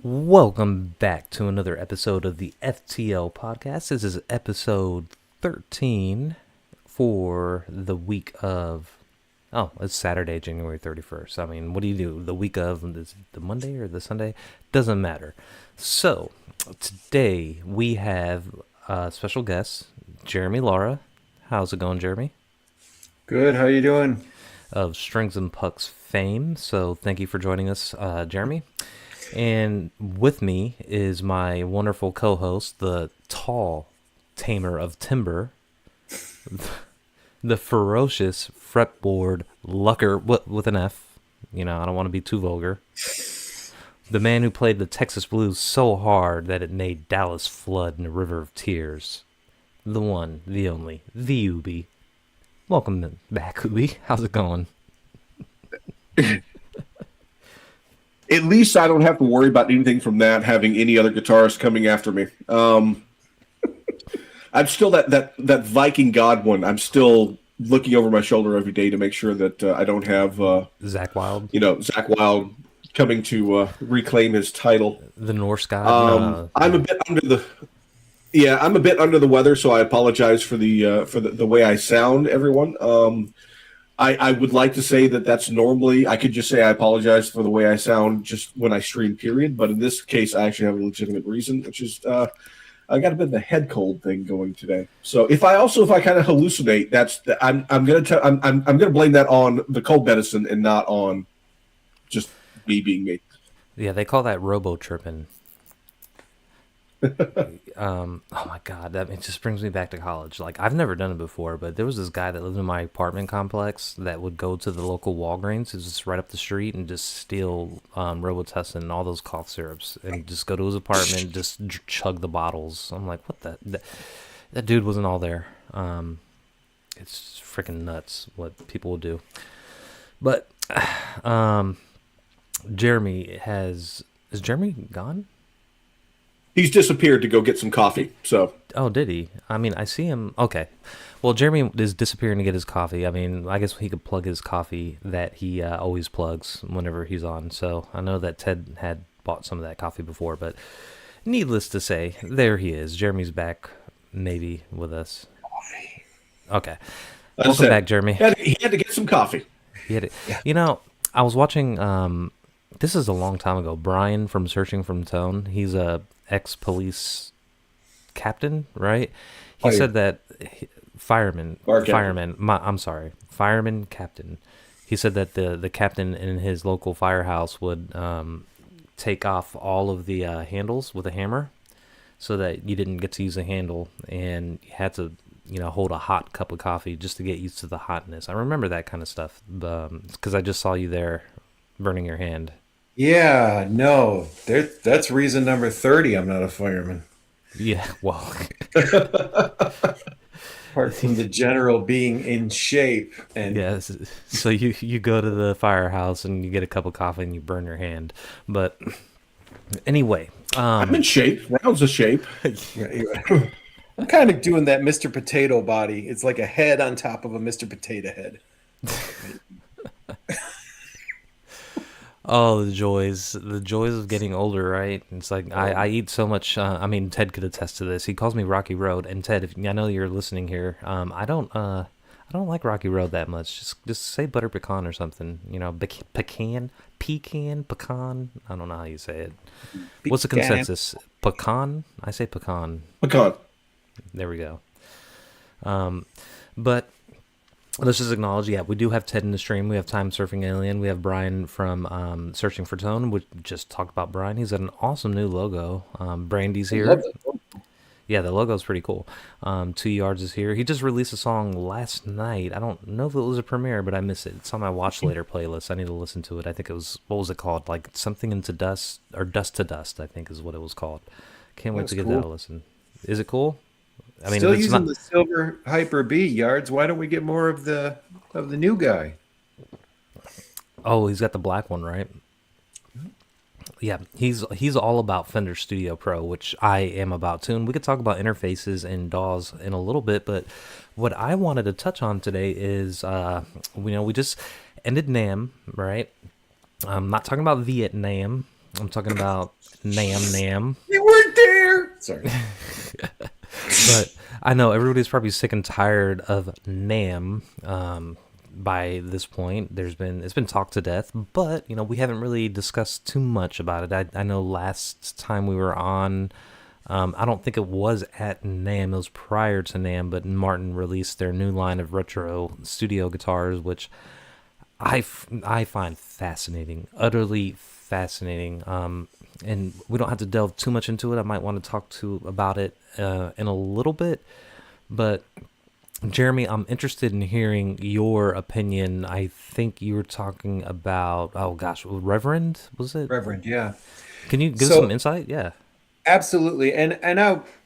Welcome back to another episode of the FTL podcast. This is episode 13 for the week of. Oh, it's Saturday, January 31st. I mean, what do you do? The week of the Monday or the Sunday? Doesn't matter. So, today we have a special guest, Jeremy Lara. How's it going, Jeremy? Good. How you doing? Of Strings and Pucks fame. So, thank you for joining us, Jeremy. And with me is my wonderful co-host, the tall tamer of timber, the ferocious fretboard lucker with an F. You know, I don't want to be too vulgar. The man who played the Texas blues so hard that it made Dallas flood in a river of tears. The one, the only, the Ubie. Welcome back, Ubie. How's it going? At least I don't have to worry about anything from that having any other guitarists coming after me. I'm still that Viking God one. I'm still looking over my shoulder every day to make sure that I don't have Zach Wild, Zach Wild coming to reclaim his title. the Norse god. I'm a bit under the I'm a bit under the weather, so I apologize for the way I sound, everyone. I would like to say that that's normally, I could just say I apologize for the way I sound just when I stream, period. But in this case, I actually have a legitimate reason, which is I got a bit of a head cold thing going today. So if I kind of hallucinate, I'm gonna blame that on the cold medicine and not on just me being me. Yeah, they call that robo tripping. Oh my god, it just brings me back to college. Like, I've never done it before, but there was this guy that lived in my apartment complex that would go to the local Walgreens, it's just right up the street, and just steal Robitussin and all those cough syrups, and just go to his apartment and just chug the bottles. I'm like, what that dude wasn't all there. It's freaking nuts what people will do. But Jeremy is Jeremy gone? He's disappeared to go get some coffee. So, Oh, did he? I mean, I see him. Okay. Well, Jeremy is disappearing to get his coffee. I mean, I guess he could plug his coffee that he always plugs whenever he's on. So I know that Ted had bought some of that coffee before, but needless to say, there he is. Jeremy's back, maybe, with us. Okay. Welcome back, Jeremy. He had to get some coffee. He had it. You know, I was watching. This is a long time ago. Brian from Searching from Tone. He's a ex-police captain, right? He said that fireman. I'm sorry, fireman captain. He said that the captain in his local firehouse would take off all of the handles with a hammer, so that you didn't get to use a handle, and you had to hold a hot cup of coffee just to get used to the hotness. I remember that kind of stuff because I just saw you there burning your hand. Yeah, no, that's reason number 30 I'm not a fireman. Yeah, well, Apart from the general being in shape and yes. So you go to the firehouse and you get a cup of coffee and you burn your hand. But anyway, I'm in shape. Round's a shape. I'm kind of doing that Mr. Potato body. It's like a head on top of a Mr. Potato head. oh, the joys of getting older, right? It's like I eat so much. I mean, Ted could attest to this. He calls me Rocky Road, and Ted, if I know you're listening here, I don't like Rocky Road that much. Just say butter pecan or something. Pecan. I don't know how you say it. What's the consensus? Pecan? I say pecan. Pecan. There we go. But let's just acknowledge, yeah, we do have Ted in the stream. We have Time Surfing Alien. We have Brian from Searching for Tone. We just talked about Brian. He's got an awesome new logo. Brandy's here. Yeah, the logo's pretty cool. 2 Yards is here. He just released a song last night. I don't know if it was a premiere, but I missed it. It's on my Watch Later playlist. I need to listen to it. I think it was, what was it called? Like Something into Dust, or Dust to Dust, I think is what it was called. Can't wait to give that a listen. Is it cool? I mean, still using the silver Hyper B yards. Why don't we get more of the new guy? Oh, he's got the black one, right? Yeah, he's all about Fender Studio Pro, which I am about too. And we could talk about interfaces and DAWs in a little bit, but what I wanted to touch on today is, we just ended NAMM, right? I'm not talking about Vietnam, I'm talking about NAMM. You weren't there. Sorry. But I know everybody's probably sick and tired of NAMM. By this point, it's been talked to death, but we haven't really discussed too much about it. I know last time we were on, I don't think it was at NAMM. It was prior to NAMM, but Martin released their new line of retro studio guitars, which I find fascinating, utterly fascinating. And we don't have to delve too much into it. I might want to talk about it in a little bit, but Jeremy, I'm interested in hearing your opinion. I think you were talking about, oh gosh, Reverend, was it? Reverend, yeah. Can you give some So insight? Yeah. absolutely, and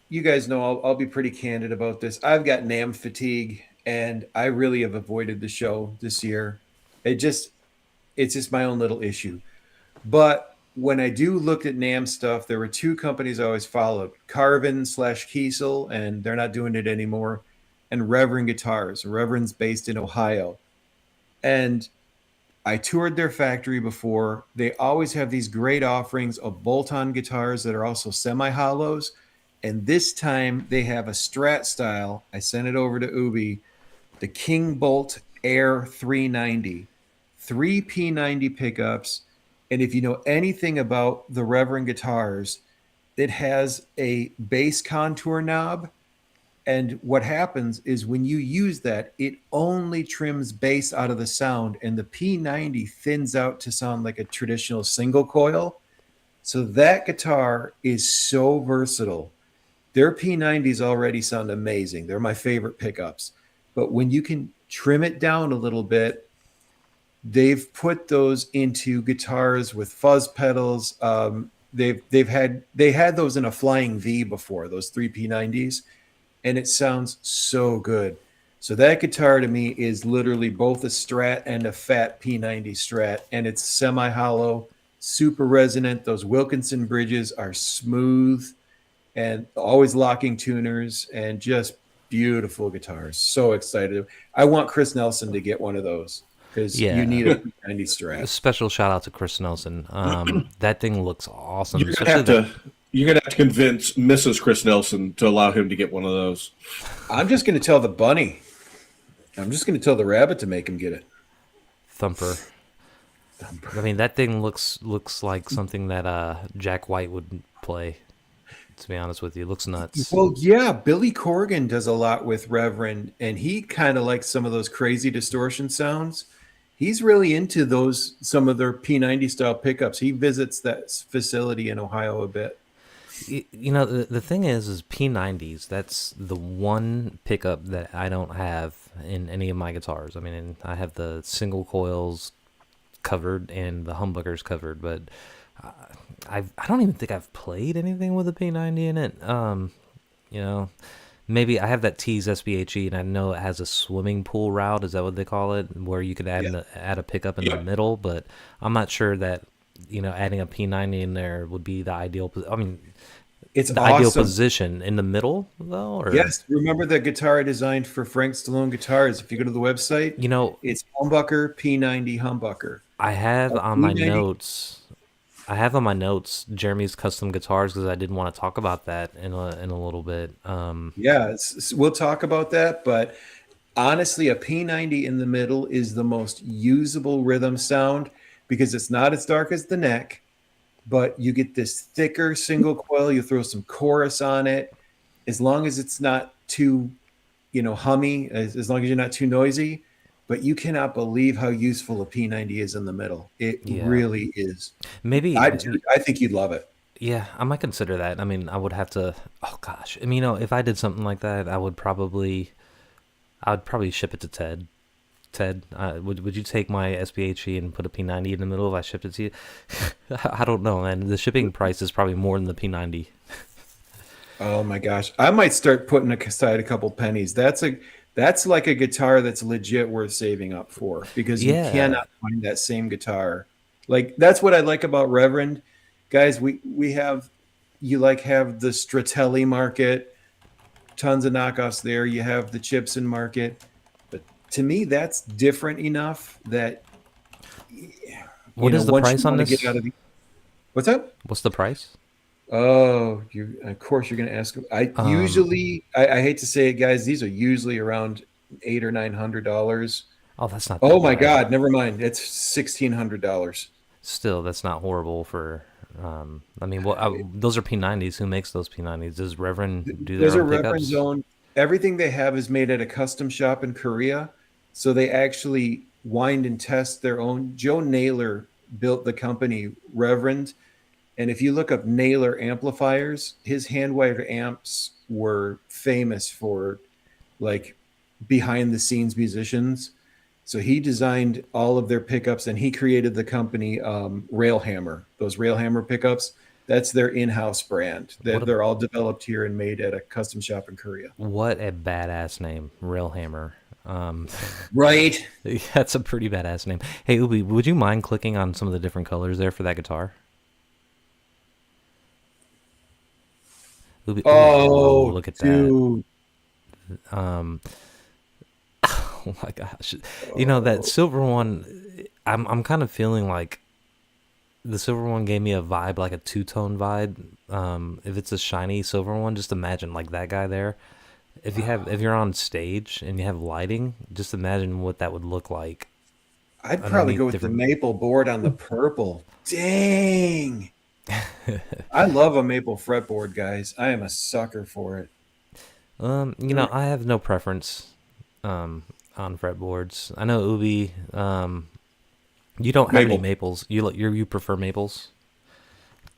you guys know I'll be pretty candid about this. I've got NAM fatigue, and I really have avoided the show this year. It just it's just my own little issue. But when I do look at NAM stuff, there were two companies I always followed: Carvin slash Kiesel, and they're not doing it anymore, and Reverend Guitars. Reverend's based in Ohio, and I toured their factory before. They always have these great offerings of bolt-on guitars that are also semi-hollows. And this time they have a Strat style. I sent it over to Ubie, the King Bolt Air 390, three P90 pickups. And if you know anything about the Reverend guitars, it has a bass contour knob, and what happens is when you use that, it only trims bass out of the sound, and the P90 thins out to sound like a traditional single coil. So that guitar is so versatile. Their P90s already sound amazing. They're my favorite pickups. But when you can trim it down a little bit, they've put those into guitars with fuzz pedals. They had those in a Flying V before, those three P90s, and it sounds so good. So that guitar to me is literally both a Strat and a fat P90 Strat, and it's semi-hollow, super resonant. Those Wilkinson bridges are smooth and always locking tuners, and just beautiful guitars. So excited. I want Chris Nelson to get one of those because you Yeah. need a P90 A Strat. special shout out to Chris Nelson. That thing looks awesome, You're gonna especially have the. to you're gonna have to convince Mrs. Chris Nelson to allow him to get one of those. I'm just going to tell the bunny. I'm just going to tell the rabbit to make him get it. Thumper. I mean, that thing looks like something that Jack White would play. To be honest with you, it looks nuts. Well, yeah, Billy Corgan does a lot with Reverend, and he kind of likes some of those crazy distortion sounds. He's really into those, some of their P90 style pickups. He visits that facility in Ohio a bit. The thing is P90s. That's the one pickup that I don't have in any of my guitars. I mean, I have the single coils covered and the humbuckers covered, but I don't even think I've played anything with a P90 in it. You know, maybe I have that Tees SBHE, and I know it has a swimming pool route. Is that what they call it? Where you could add a pickup in the middle, but I'm not sure that adding a P90 in there would be the ideal. I mean, It's the ideal awesome. position in the middle, though. Or Yes, remember the guitar I designed for Frank Stallone Guitars? If you go to the website, it's humbucker P90 humbucker. I have A on my P90. notes. I have on my notes Jeremy's custom guitars because I didn't want to talk about that in a little bit. Yeah, we'll talk about that, but honestly, a P90 in the middle is the most usable rhythm sound because it's not as dark as the neck, but you get this thicker single coil. You throw some chorus on it, as long as it's not too, hummy, as long as you're not too noisy. But you cannot believe how useful a P90 is in the middle. It Yeah, really is. maybe. I think you'd love it. Yeah, I might consider that. I mean, I would have to. Oh gosh, I mean, if I did something like that, I would probably ship it to Ted. Ted, would you take my SBHE and put a P90 in the middle if I shipped it to you? I don't know, man. The shipping price is probably more than the P90. Oh my gosh. I might start putting aside a couple pennies. That's like a guitar that's legit worth saving up for because you Yeah, cannot find that same guitar. Like that's what I like about Reverend. Guys, we have have the Stratelli market, tons of knockoffs there. You have the Chipson market. But to me, that's different enough that what is the once price you on want to get this? out of the What's up? What's the price? Oh, you of course you're going to ask. I Um, usually, I hate to say it, guys. These are usually around $800 or $900. oh, that's not Oh that my bad. God, never mind. It's $1,600. Still, that's not horrible for. I mean, well, those are P90s. Who makes those P90s? Does Reverend do their Those are own reference pickups? owned. Everything they have is made at a custom shop in Korea. So they actually wind and test their own. Joe Naylor built the company Reverend. And if you look up Naylor amplifiers, his hand wired amps were famous for like behind the scenes musicians. So he designed all of their pickups and he created the company Railhammer. Those Railhammer pickups, that's their in-house brand. What a They're all developed here and made at a custom shop in Korea. what a badass name, Railhammer. Um, Right. that's a pretty badass name. Hey, Ubi, would you mind clicking on some of the different colors there for that guitar? Ubi, ooh, Oh, look at that. dude. Um, oh my gosh, that Oh, silver one. I'm kind of feeling like the silver one gave me a vibe, like a two-tone vibe. If it's a shiny silver one, just imagine like that guy there. If you're on stage and you have lighting, just imagine what that would look like I'd probably go underneath with the different. maple board on the purple. Dang. I love a maple fretboard, guys. I am a sucker for it. I have no preference on fretboards. I know Ubi. You don't have any Maple. maples. You prefer maples.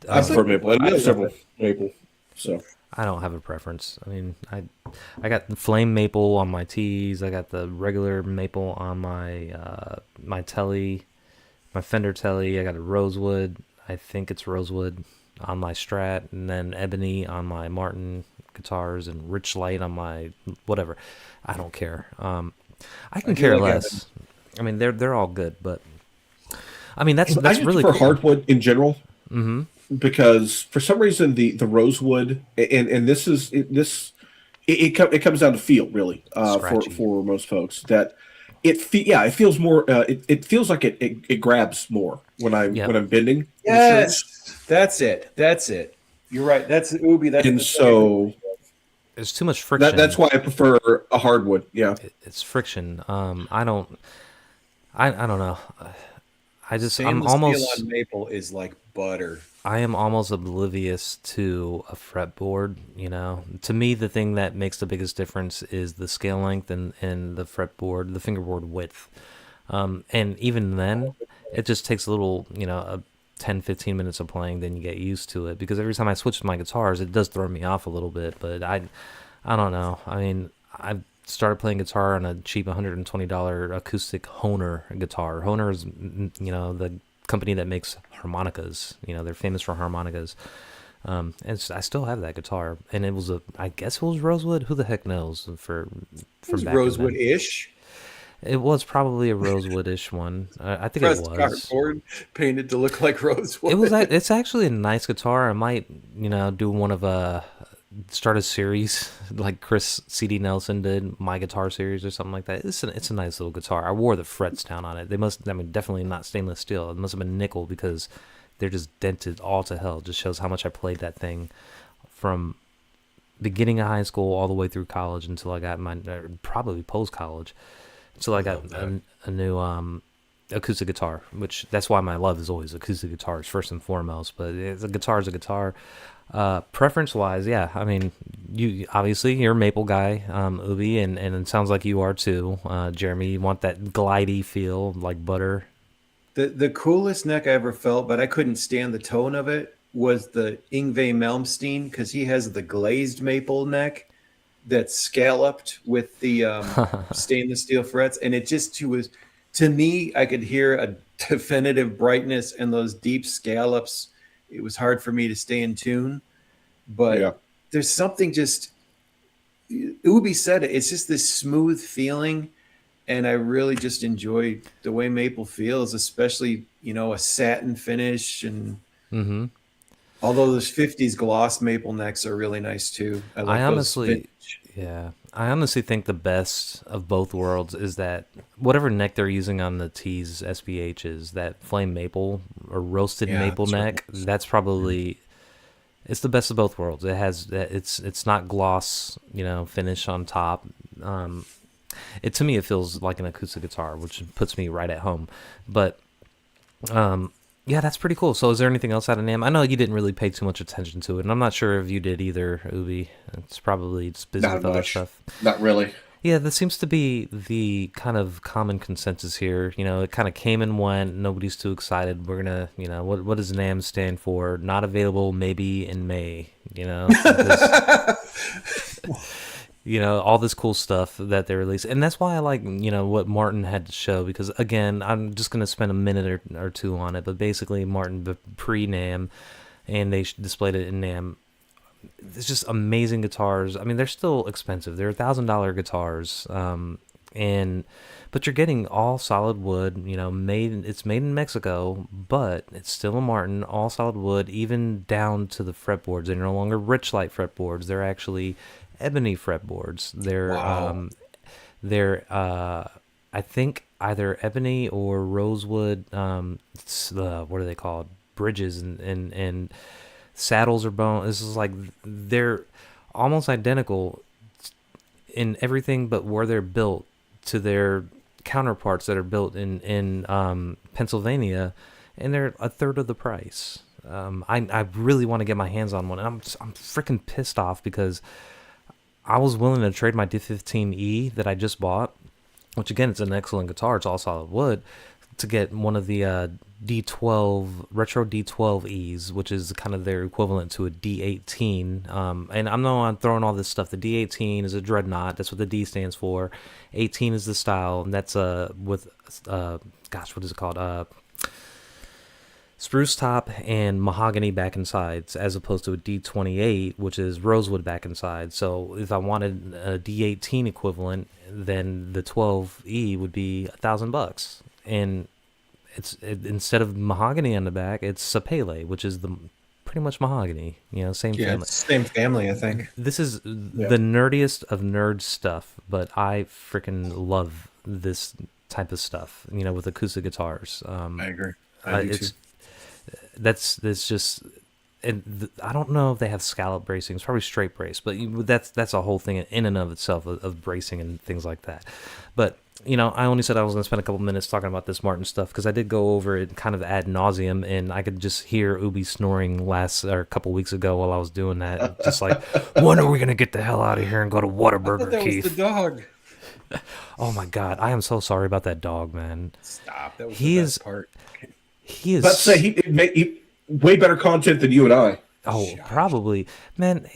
I It's Um, prefer like maple. I I have love several it. maple. So I don't have a preference. I mean, I got the flame maple on my tees. I got the regular maple on my telly, my Fender telly. I got a rosewood. I think it's rosewood on my Strat, and then ebony on my Martin guitars, and rich light on my whatever. I don't care. I I can do care like Evan. less. I mean, they're all good, but I mean I that's just really prefer cool. hardwood in general because for some reason the rosewood and this is it comes down to feel really Scratchy. for most folks that it feels more it feels like it grabs more Yep. when I'm bending the strings. Yes, that's it. That's it. You're right. That's Ubi. That's And the phrase. so There's too much that's friction. why I prefer a hardwood. Yeah. It's friction. I don't know. Stainless steel on maple is like butter. I am almost oblivious to a fretboard. To me, the thing that makes the biggest difference is the scale length and the fretboard, the fingerboard width. And even then, it just takes a little, 10, 15 minutes of playing, then you get used to it. Because every time I switch to my guitars, it does throw me off a little bit. But I don't know. I mean, I've started playing guitar on a cheap $120 acoustic Hohner guitar. Hohner is, the company that makes harmonicas. They're famous for harmonicas. I still have that guitar, and I guess it was rosewood. Who the heck knows It from was back in then? rosewood-ish. It was probably a rosewoodish one. I think it Pressed was. cardboard, painted to look like It was. rosewood. It's actually a nice guitar. I might, do one of start a series like Chris C.D. Nelson did, my guitar series or something like that. It's a nice little guitar. I wore the frets down on it. They must. I mean, definitely not stainless steel. It must have been nickel because they're just dented all to hell. Just shows how much I played that thing from beginning of high school all the way through college until I got probably post college until I got Love that. a new acoustic guitar, which that's why my love is always acoustic guitars first and foremost. But a guitar is a guitar. Preference wise, yeah. I mean, you obviously you're a maple guy, Ubi, and it sounds like you are too. Jeremy, you want that glidey feel like butter. The coolest neck I ever felt, but I couldn't stand the tone of it, was the Yngwie Malmsteen because he has the glazed maple neck that's scalloped with the stainless steel frets, and it just was to me. I could hear a definitive brightness and those deep scallops. It was hard for me to stay in tune, Yeah. but there's something just Ubi said it. It's just this smooth feeling, and I really just enjoy the way maple feels, especially a satin finish and Mm-hmm. Although those 50s gloss maple necks are really nice too. I I like those honestly, vintage. yeah, I honestly think the best of both worlds is that whatever neck they're using on the T's SBHs, that flame maple or roasted Yeah, maple that's neck, right. that's probably it's the best of both worlds. It's not gloss, finish on top. Um, it to me it feels like an acoustic guitar, which puts me right at home. But um, yeah, that's pretty cool. So, is there anything else out of NAMM? I know you didn't really pay too much attention to it, and I'm not sure if you did either, Ubi. It's probably just busy Not with other much. stuff. Not really. Yeah, that seems to be the kind of common consensus here. It kind of came and went. Nobody's too excited. We're gonna, what does NAMM stand for? Not available, maybe in May. Because all this cool stuff that they release, and that's why I like what Martin had to show, because again, I'm just gonna spend a minute or two on it, but basically Martin pre NAMM, and they displayed it in NAMM. It's just amazing guitars. I mean, they're still expensive. They're $1,000 guitars, and but you're getting all solid wood. It's made in Mexico, but it's still a Martin, all solid wood, even down to the fretboards. They're no longer rich light fretboards. They're actually ebony fretboards. Wow. I think either ebony or rosewood. What are they called? Bridges and saddles are bone. This is like they're almost identical in everything, but where they're built to their counterparts that are built in Pennsylvania, and they're a third of the price. I really want to get my hands on one, and I'm freaking pissed off because I was willing to trade my D15E that I just bought, which again, it's an excellent guitar. It's all solid wood, to get one of the D12 retro D12Es, which is kind of their equivalent to a D18. And I know I'm throwing all this stuff. The D18 is a dreadnought. That's what the D stands for. 18 is the style, and that's with what is it called? Spruce top and mahogany back and sides, as opposed to a D28, which is rosewood back and sides. So if I wanted a D18 equivalent, then the 12E would be $1,000, and instead of mahogany on the back, it's sapele, which is the pretty much mahogany. Same Yeah, family. it's same family, I think. This is Yeah. the nerdiest of nerd stuff, but I freaking love this type of stuff. With acoustic guitars. I agree. I do too. It's that's just, and I don't know if they have scallop bracing. It's probably straight brace, but that's a whole thing in and of itself of bracing and things like that. But I only said I was going to spend a couple minutes talking about this Martin stuff because I did go over it kind of ad nauseum, and I could just hear Ubi snoring a couple weeks ago while I was doing that. Just like, when are we going to get the hell out of here and go to I Whataburger, thought that was the Keith? dog. Oh my God, I am so sorry about that dog, man. Stop. That was He the is best part. he is. Let's say he way better content than you and I. Oh, probably, man.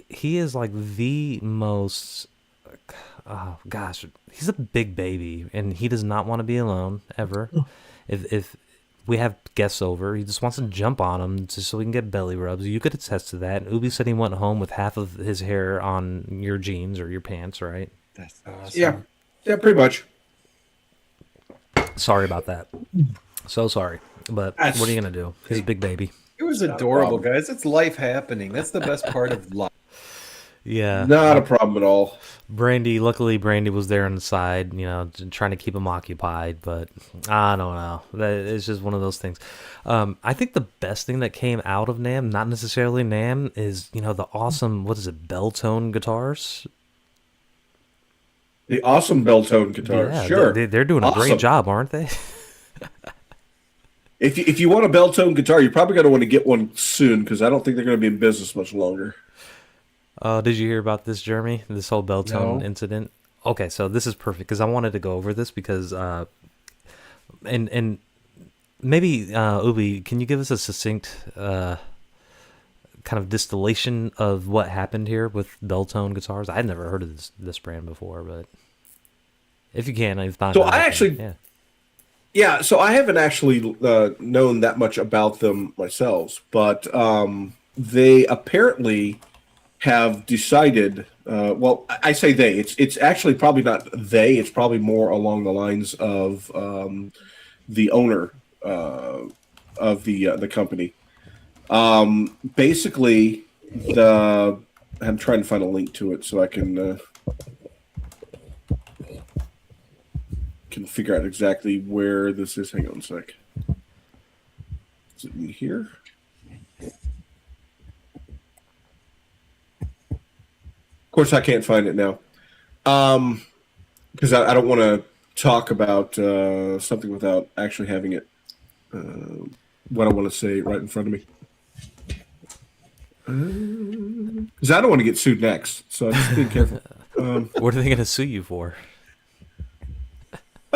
He is like the most. Oh gosh, he's a big baby, and he does not want to be alone ever. If we have guests over, he just wants to jump on them just so we can get belly rubs. You could attest to that. Ubi said he went home with half of his hair on your jeans or your pants, right? That's awesome. Yeah, pretty much. Sorry about that. So sorry, but That's- what are you gonna do? He's a big baby. It was Not a adorable, problem. guys. It's life happening. That's the best part of life. Yeah. Not a problem at all. Luckily Brandy was there on the side, trying to keep him occupied, but I don't know. It's just one of those things. I think the best thing that came out of NAMM, not necessarily NAMM, is, the awesome, what is it, Belltone guitars? The awesome bell-tone guitars. Yeah, Sure. they're doing a Awesome. great job, aren't they? If you want a bell-tone guitar, you're probably going to want to get one soon because I don't think they're going to be in business much longer. Did you hear about this, Jeremy? This whole Belltone No. incident? Okay, so this is perfect because I wanted to go over this because, and maybe, Ubi, can you give us a succinct kind of distillation of what happened here with Belltone guitars? I'd never heard of this brand before, but if you can, if not, So I actually- yeah. Yeah, so I haven't actually known that much about them myself, but they apparently have decided. Well, I say they. It's actually probably not they. It's probably more along the lines of the owner of the company. Basically, I'm trying to find a link to it so I can figure out exactly where this is. Hang on a sec. Is it in here? Of course, I can't find it now. Because I don't want to talk about something without actually having it, what I want to say right in front of me. Because I don't want to get sued next, so I'm just being careful. What are they going to sue you for?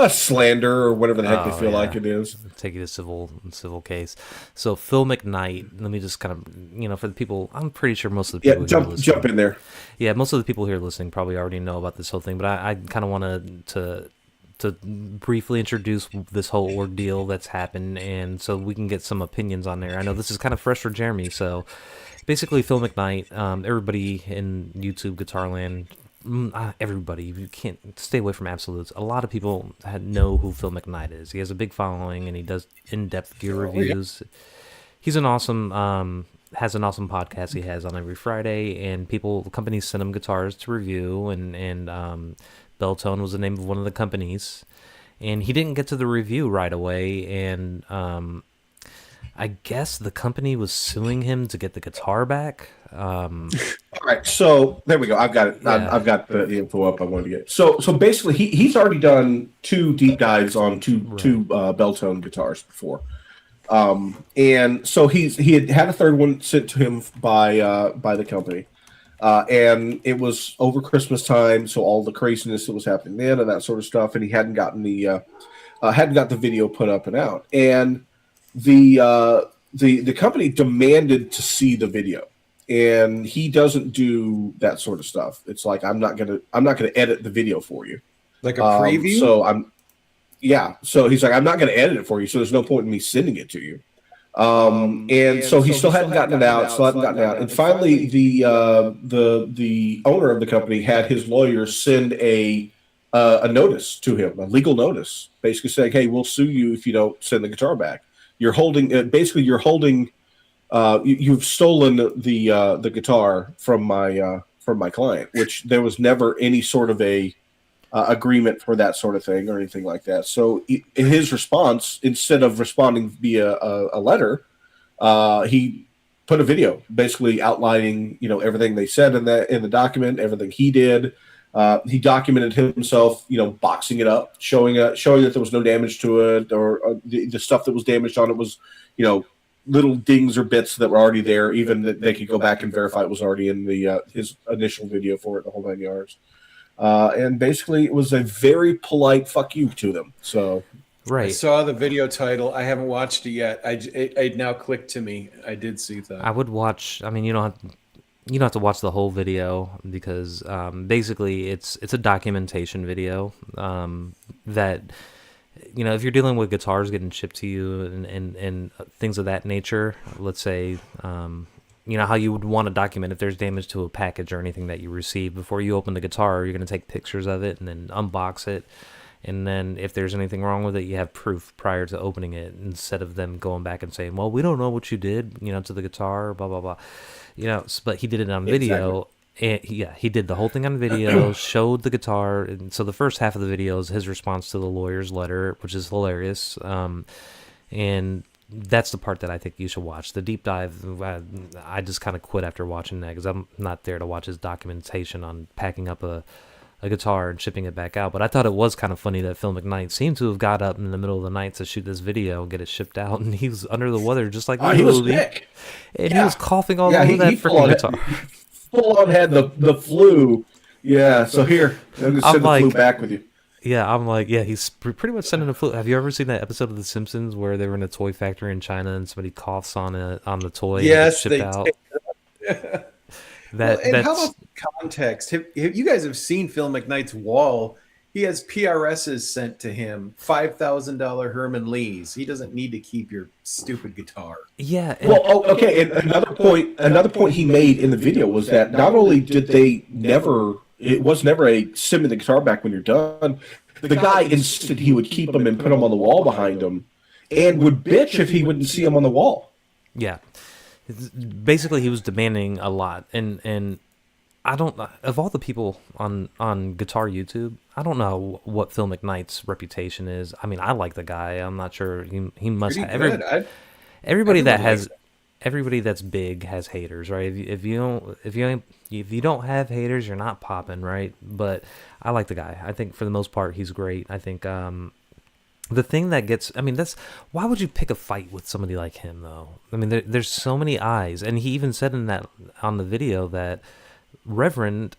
Slander or whatever the heck they feel like it is. Take it to civil case. So Phil McKnight, let me just kind of, for the people, I'm pretty sure most of the people jump in there. Yeah, most of the people here listening probably already know about this whole thing, but I kind of want to briefly introduce this whole ordeal that's happened, and so we can get some opinions on there. I know this is kind of fresh for Jeremy, so basically Phil McKnight, everybody in YouTube Guitar Land, everybody, you can't stay away from absolutes. A lot of people know who Phil McKnight is. He has a big following, and he does in-depth gear reviews. Yeah. He's an awesome, has an awesome podcast he has on every Friday, and companies send him guitars to review, and Belltone was the name of one of the companies, and he didn't get to the review right away, and I guess the company was suing him to get the guitar back. All right, so there we go. I've got it. Yeah. I've got the info up I wanted to get. So basically, he's already done 2 deep dives on two Belltone guitars before, and so he had a third one sent to him by the company, and it was over Christmas time, so all the craziness that was happening then and that sort of stuff, and he hadn't got the video put up and out, and the company demanded to see the video. And he doesn't do that sort of stuff. It's like I'm not gonna edit the video for you, like a preview. So he's like, I'm not gonna edit it for you. So there's no point in me sending it to you. And so he still hadn't gotten it out. And finally, the owner of the company had his lawyer send a notice to him, a legal notice, basically saying, "Hey, we'll sue you if you don't send the guitar back. You've stolen the guitar from my client," which there was never any sort of a agreement for that sort of thing or anything like that. So in his response, instead of responding via a letter, he put a video basically outlining everything they said in the document, everything he did. He documented himself, boxing it up, showing that there was no damage to it, or the stuff that was damaged on it was, little dings or bits that were already there, even that they could go back and verify it was already in the his initial video for it, the whole 9 yards. And basically, it was a very polite fuck you to them. So, right. I saw the video title. I haven't watched it yet. It now clicked to me. I did see that. I would watch. I mean, you don't have to watch the whole video because basically it's a documentation video that. If you're dealing with guitars getting shipped to you and things of that nature, let's say, how you would want to document if there's damage to a package or anything that you receive before you open the guitar, you're going to take pictures of it and then unbox it. And then if there's anything wrong with it, you have proof prior to opening it instead of them going back and saying, well, we don't know what you did, to the guitar, blah, blah, blah. But he did it on video. Exactly. And he did the whole thing on video, showed the guitar, and so the first half of the video is his response to the lawyer's letter, which is hilarious, and that's the part that I think you should watch. The deep dive, I just kind of quit after watching that because I'm not there to watch his documentation on packing up a guitar and shipping it back out, but I thought it was kind of funny that Phil McKnight seemed to have got up in the middle of the night to shoot this video and get it shipped out, and he was under the weather just like he was sick. And he was coughing all over that freaking guitar. Full on had the flu. Yeah, so here, I'm just send the flu back with you. Yeah, I'm like, yeah, he's pretty much sending the flu. Have you ever seen that episode of The Simpsons where they were in a toy factory in China and somebody coughs on the toy and gets shipped out? And how about context? You guys have seen Phil McKnight's wall. He has PRSs sent to him, $5,000 Herman Lees. He doesn't need to keep your stupid guitar. Yeah. Okay. And another point he made in the video was that not only did it was never a send me the guitar back when you're done. The guy insisted he would keep them and put them on the wall behind him, and would bitch if he wouldn't see them on the wall. Yeah. Basically, he was demanding a lot, and I don't, of all the people on guitar YouTube, I don't know what Phil McKnight's reputation is. I mean, I like the guy. I'm not sure he must Pretty have good. everybody that Everyone likes has everybody that's big has haters, right? If you don't have haters, you're not popping, right? But I like the guy. I think for the most part he's great. I think the thing that gets, I mean, that's why would you pick a fight with somebody like him though? I mean, there's so many eyes, and he even said in that on the video that Reverend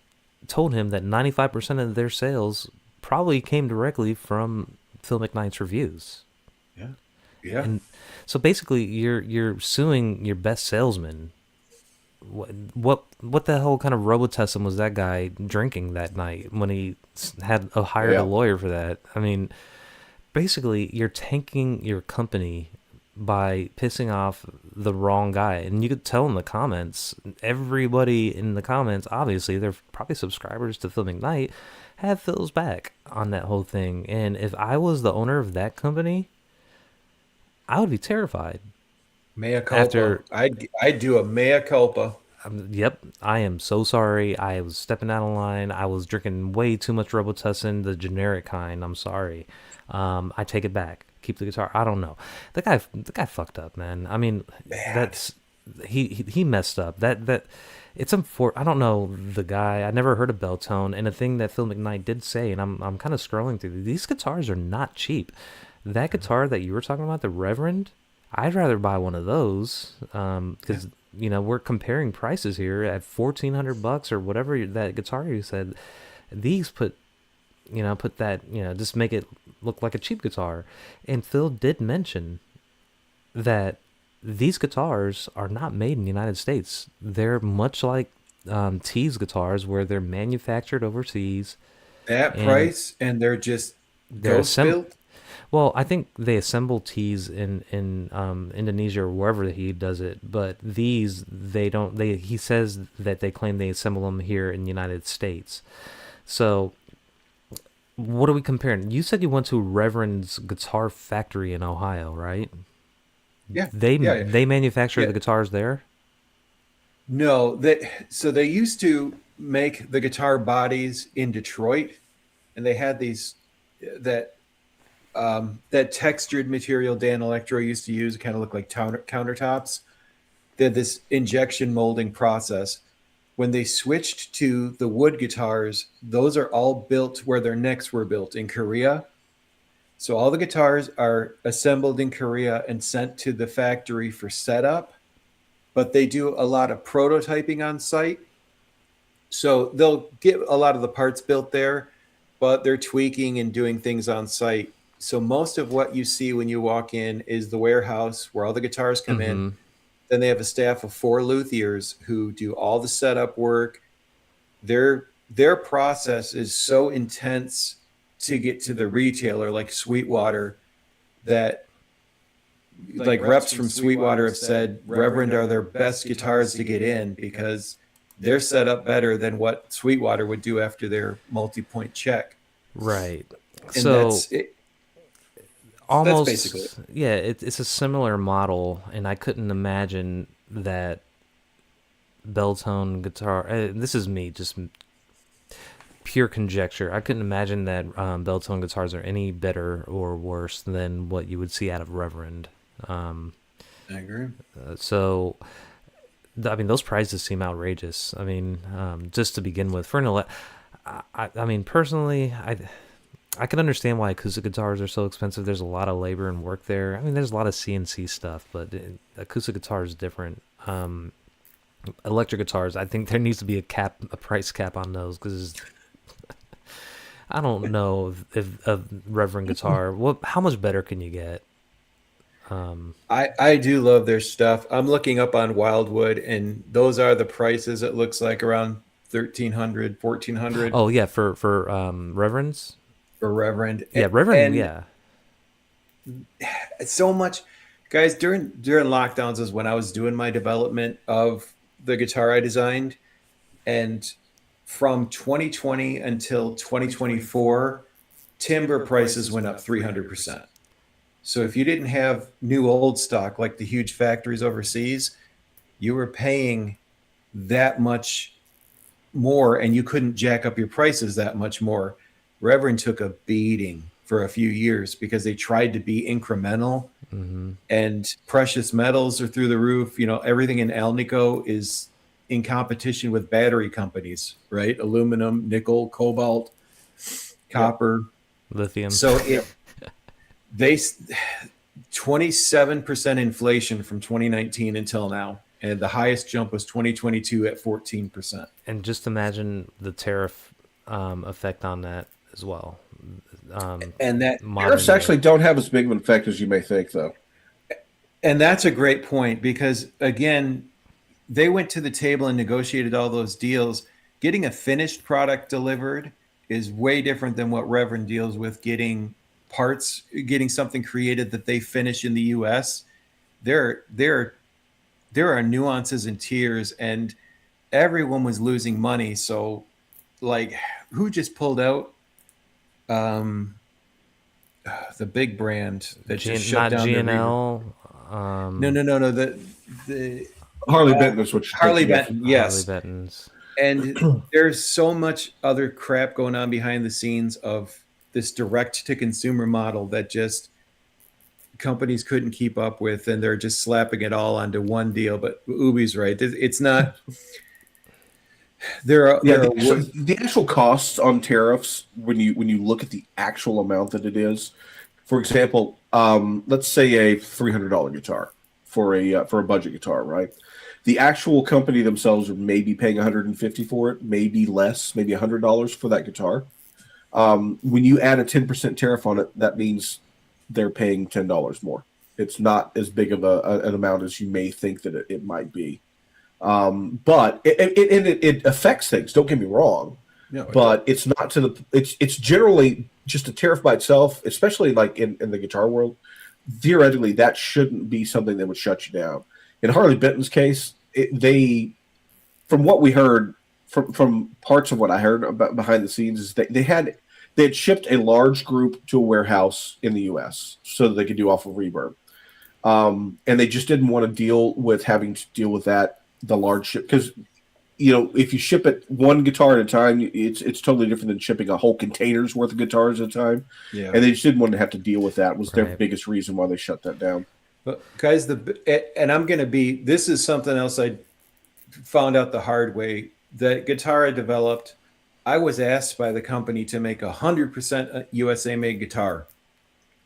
told him that 95% of their sales probably came directly from Phil McKnight's reviews. Yeah. Yeah. And so basically, you're suing your best salesman. What the hell kind of Robitussin was that guy drinking that night when he had hired a Yeah. lawyer for that? I mean, basically, you're tanking your company by pissing off the wrong guy, and you could tell in the comments. Everybody in the comments, obviously, they're probably subscribers to Phil McKnight, have Phil's back on that whole thing. And if I was the owner of that company, I would be terrified. Mea culpa. After, I'd do a mea culpa. yep, I am so sorry. I was stepping out of line. I was drinking way too much Robitussin, the generic kind. I'm sorry. I take it back. Keep the guitar. I don't know. The guy fucked up, man. I mean, Bad. that's he messed up. That it's I don't know the guy. I never heard of Belltone. And a thing that Phil McKnight did say, and I'm kind of scrolling through these guitars are not cheap. That guitar that you were talking about, the Reverend, I'd rather buy one of those Yeah. because we're comparing prices here at $1,400 or whatever that guitar you said. These put that just make it look like a cheap guitar. And Phil did mention that these guitars are not made in the United States. They're much like T's guitars, where they're manufactured overseas That and price, and they're just they're ghost built. well, I think they assemble teas in Indonesia or wherever he does it, but these they don't. They He says that they claim they assemble them here in the United States. So what are we comparing? You said you went to Reverend's Guitar Factory in Ohio, right? Yeah. They Yeah. Yeah. they manufacture Yeah. the guitars there. No, so they used to make the guitar bodies in Detroit, and they had these that that textured material Dan Electro used to use. It kind of looked like countertops. They had this injection molding process. When they switched to the wood guitars, those are all built where their necks were built in Korea. So all the guitars are assembled in Korea and sent to the factory for setup, but they do a lot of prototyping on site. So they'll get a lot of the parts built there, but they're tweaking and doing things on site. So most of what you see when you walk in is the warehouse where all the guitars come in. Mm-hmm. Then they have a staff of 4 luthiers who do all the setup work. Their process is so intense to get to the retailer like Sweetwater that like reps from Sweetwater have said Reverend are their best guitars to get in because they're set up better than what Sweetwater would do after their multi-point check. Right. And So that's it. That's basically it. almost, yeah, it's a similar model, and I couldn't imagine that Belltone guitar. This is me, just pure conjecture. I couldn't imagine that Belltone guitars are any better or worse than what you would see out of Reverend. Um, I agree. so, I mean, those prices seem outrageous. I mean, just to begin with, for I mean, personally, I can understand why acoustic guitars are so expensive. There's a lot of labor and work there. I mean, there's a lot of CNC stuff, but acoustic guitar is different. Electric guitars, I think there needs to be a price cap on those because I don't know if a Reverend guitar, how much better can you get? I do love their stuff. I'm looking up on Wildwood, and those are the prices. It looks like around 1,300, 1,400 Oh yeah, for Reverends, for Reverend. yeah, Reverend, And yeah. so much, guys, during lockdowns is when I was doing my development of the guitar I designed. And from 2020 until 2024, timber prices went up 300%. So if you didn't have new old stock like the huge factories overseas, you were paying that much more, and you couldn't jack up your prices that much more. Reverend took a beating for a few years because they tried to be incremental, Mm-hmm. and precious metals are through the roof. You know, everything in Alnico is in competition with battery companies, right? Aluminum, nickel, cobalt, Yep. copper. Lithium. So Yep. they 27% inflation from 2019 until now, and the highest jump was 2022 at 14%. And just imagine the tariff effect on that as well. And that Tariffs Modern day. actually don't have as big of an effect as you may think, though. and that's a great point, because again, they went to the table and negotiated all those deals. Getting a finished product delivered is way different than what Reverend deals with getting parts, getting something created that they finish in the US. There are nuances and tiers, and everyone was losing money. So like, who just pulled out um the big brand that just shut Not down their reverb? GNL. No, no, no, no. The Harley Benton is what you're Harley thinking of. Benton, Harley yes. Benton's. And there's so much other crap going on behind the scenes of this direct to consumer model that just companies couldn't keep up with, and they're just slapping it all onto one deal. But Ubie's right. It's not. Yeah, There are the actual costs on tariffs when you look at the actual amount that it is. For example, let's say a $300 guitar for a budget guitar, right? The actual company themselves are maybe paying 150 for it, maybe less, maybe $100 for that guitar. When you add a 10% tariff on it, that means they're paying $10 more. It's not as big of an amount as you may think that it might be. But it affects things. Don't get me wrong, no. but it's not to the. It's generally just a tariff by itself, especially like in the guitar world. Theoretically, that shouldn't be something that would shut you down. In Harley Benton's case, from what we heard, from parts of what I heard about behind the scenes, is they had shipped a large group to a warehouse in the U.S. so that they could do off of Reverb, and they just didn't want to deal with having to deal with that the large ship, because if you ship it one guitar at a time, it's totally different than shipping a whole container's worth of guitars at a time. Yeah. And they just didn't want to have to deal with that. Was their Right. biggest reason why they shut that down. But guys, and I'm going to be. This is something else I found out the hard way. The guitar I developed, I was asked by the company to make 100% USA made guitar.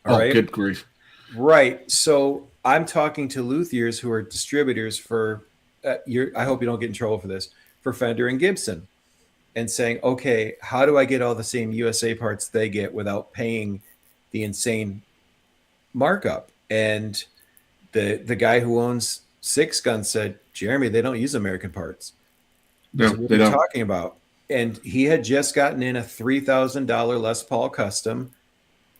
All right. Good grief! Right. So I'm talking to luthiers who are distributors for. I hope you don't get in trouble for this, for Fender and Gibson, and saying, okay, how do I get all the same USA parts they get without paying the insane markup? And the guy who owns Six Gun said, Jeremy, they don't use American parts. No, So what they are you don't. talking about? And he had just gotten in a $3,000 Les Paul custom,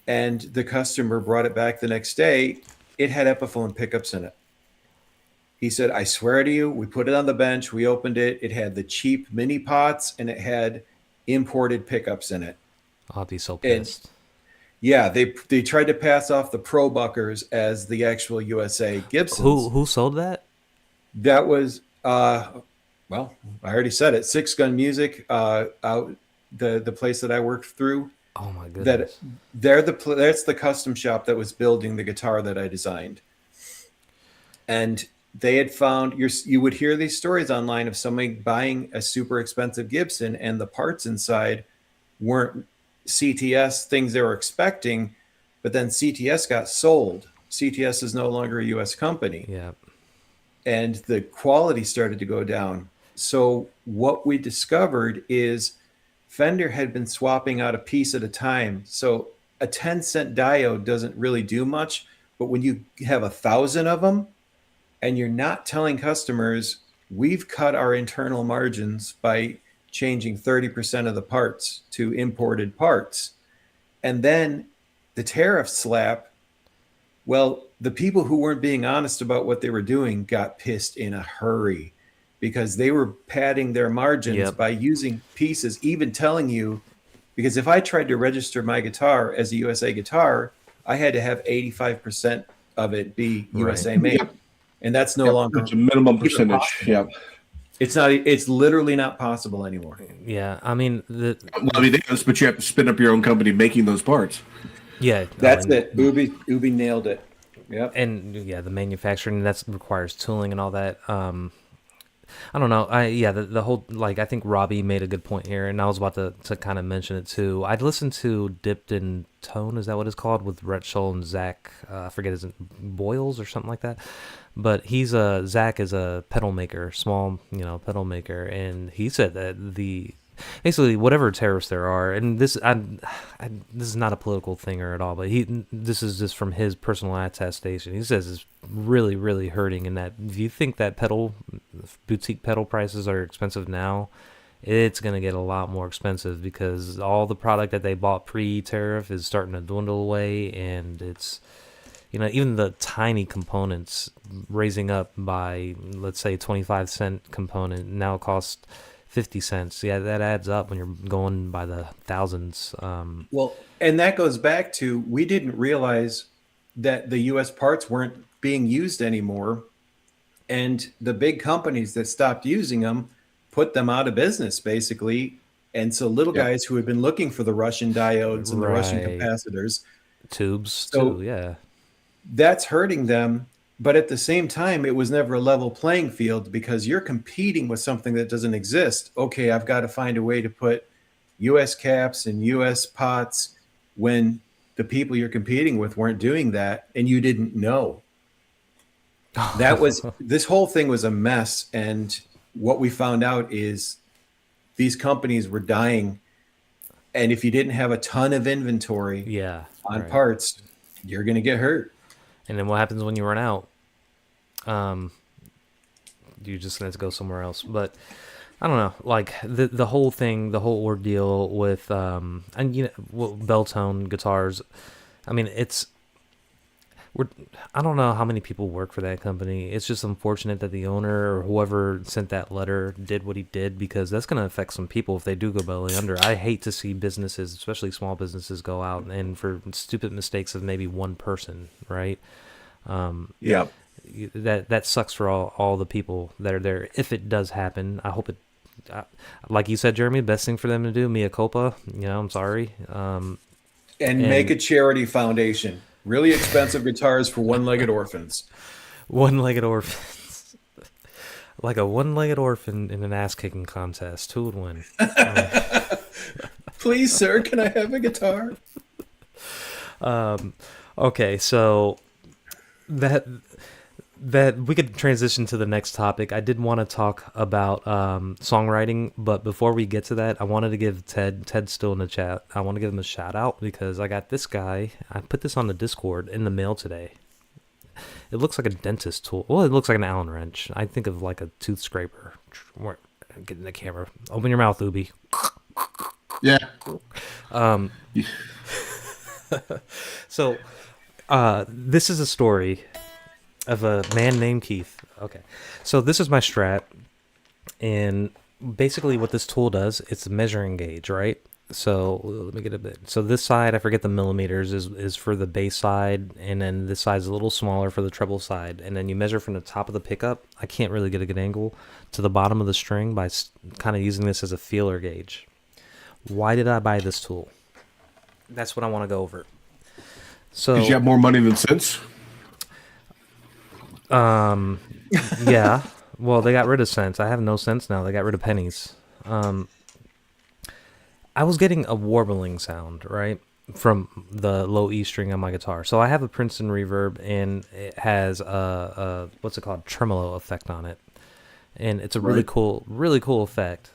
and the customer brought it back the next day. It had Epiphone pickups in it. He said, I swear to you, we put it on the bench, we opened it, it had the cheap mini pots, and it had imported pickups in it. I'll be so And pissed. yeah, they tried to pass off the Pro Buckers as the actual USA Gibsons. Who sold that? That was well, I already said it. Six Gun Music, out the place that I worked through. Oh my That goodness. that's the custom shop that was building the guitar that I designed. And they had found you would hear these stories online of somebody buying a super expensive Gibson, and the parts inside weren't CTS things they were expecting, but then CTS got sold. CTS is no longer a US company, Yeah. and the quality started to go down. So what we discovered is Fender had been swapping out a piece at a time. So a 10-cent diode doesn't really do much, but when you have 1,000 of them, and you're not telling customers, we've cut our internal margins by changing 30% of the parts to imported parts, and then the tariff slap, well, the people who weren't being honest about what they were doing got pissed in a hurry, because they were padding their margins Yep. by using pieces, even telling you, because if I tried to register my guitar as a USA guitar, I had to have 85% of it be Right. USA made. Yep. and that's no Yep. longer It's a minimum even percentage. possible. Yeah. It's not. It's literally not possible anymore. Yeah, I mean Well, I mean, it is, but you have to spin up your own company making those parts. yeah, That's it. Ubie nailed it. Yep. and yeah, the manufacturing that requires tooling and all that. I don't know. The whole like I think Robbie made a good point here, and I was about to kind of mention it too. I'd listened to Dipped in Tone, is that what it's called, with Rhett Shull and Zach? I forget his Boyles or something like that. But Zach is a pedal maker, small pedal maker, and he said that the basically whatever tariffs there are, and this is not a political thing or at all, but this is just from his personal attestation. He says it's really really hurting, and that if you think that boutique pedal prices are expensive now, it's going to get a lot more expensive because all the product that they bought pre-tariff is starting to dwindle away, and it's even the tiny components raising up by, let's say, 25-cent component now cost 50 cents. Yeah, that adds up when you're going by the thousands. Well, and that goes back to we didn't realize that the U.S. parts weren't being used anymore, and the big companies that stopped using them put them out of business, basically. And so little Yep. guys who had been looking for the Russian diodes and the Russian Right. capacitors, Tubes, So- too, yeah. that's hurting them. But at the same time, it was never a level playing field because you're competing with something that doesn't exist. Okay, I've got to find a way to put US caps and US pots when the people you're competing with weren't doing that and you didn't know. This whole thing was a mess. And what we found out is these companies were dying. And if you didn't have a ton of inventory Yeah. on right. parts, you're going to get hurt. And then what happens when you run out? You're just going to go somewhere else. But I don't know, like the whole thing, the whole ordeal with and Belltone Guitars. I mean, I don't know how many people work for that company. It's just unfortunate that the owner or whoever sent that letter did what he did, because that's going to affect some people if they do go belly under. I hate to see businesses, especially small businesses, go out and for stupid mistakes of maybe one person, right? Yeah. That sucks for all the people that are there. If it does happen, I hope it. Like you said, Jeremy, best thing for them to do, mea culpa. I'm sorry. And make a charity foundation. Really expensive guitars for one-legged orphans. One-legged orphans. Like a one-legged orphan in an ass-kicking contest. Who would win? Please, sir, can I have a guitar? Okay, so that we could transition to the next topic. I did want to talk about songwriting, but before we get to that, I wanted to give Ted's still in the chat. I want to give him a shout out because I got this guy. I put this on the Discord in the mail today. It looks like a dentist tool. Well, it looks like an Allen wrench. I think of like a tooth scraper. Get in the camera. Open your mouth, Ubie. Yeah. So, this is a story of a man named Keith. Okay, so this is my Strat, and basically what this tool does, it's a measuring gauge, right? So let me get a bit. So this side, I forget the millimeters, is for the bass side, and then this side's a little smaller for the treble side, and then you measure from the top of the pickup. I can't really get a good angle to the bottom of the string by kind of using this as a feeler gauge. Why did I buy this tool? That's what I want to go over. So Did you have more money than sense? Yeah. Well, they got rid of cents. I have no cents now. They got rid of pennies. I was getting a warbling sound, right, from the low E string on my guitar. So I have a Princeton reverb, and it has a what's it called, tremolo effect on it, and it's a really cool effect.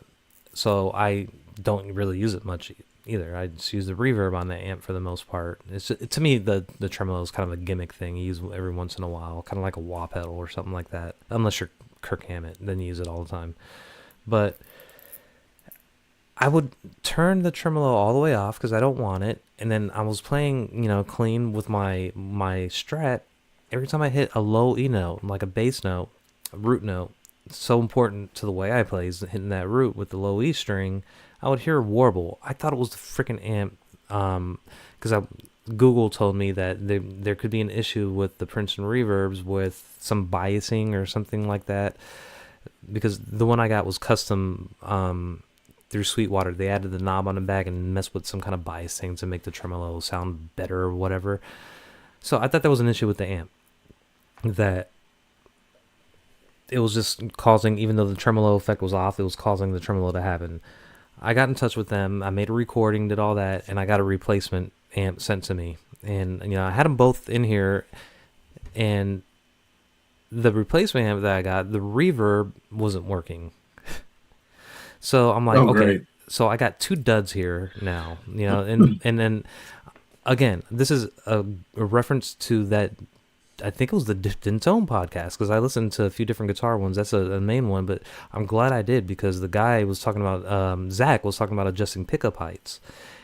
So I don't really use it much either. I just use the reverb on the amp for the most part. To me, the tremolo is kind of a gimmick thing you use every once in a while, kind of like a wah pedal or something like that. Unless you're Kirk Hammett, then you use it all the time. But I would turn the tremolo all the way off because I don't want it, and then I was playing, clean with my Strat. Every time I hit a low E note, like a bass note, a root note, it's so important to the way I play is hitting that root with the low E string. I would hear a warble. I thought it was the freaking amp, because Google told me that there could be an issue with the Princeton reverbs with some biasing or something like that, because the one I got was custom through Sweetwater. They added the knob on the back and messed with some kind of bias thing to make the tremolo sound better or whatever. So I thought that was an issue with the amp, that it was just causing, even though the tremolo effect was off, it was causing the tremolo to happen. I got in touch with them. I made a recording, did all that, and I got a replacement amp sent to me. And I had them both in here, and the replacement amp that I got, the reverb wasn't working. So I'm like, okay, great. So I got two duds here now, and then again, this is a reference to that. I think it was the Dipped in Tone podcast, because I listened to a few different guitar ones. That's a main one, but I'm glad I did, because the guy was talking about, Zach was talking about adjusting pickup heights.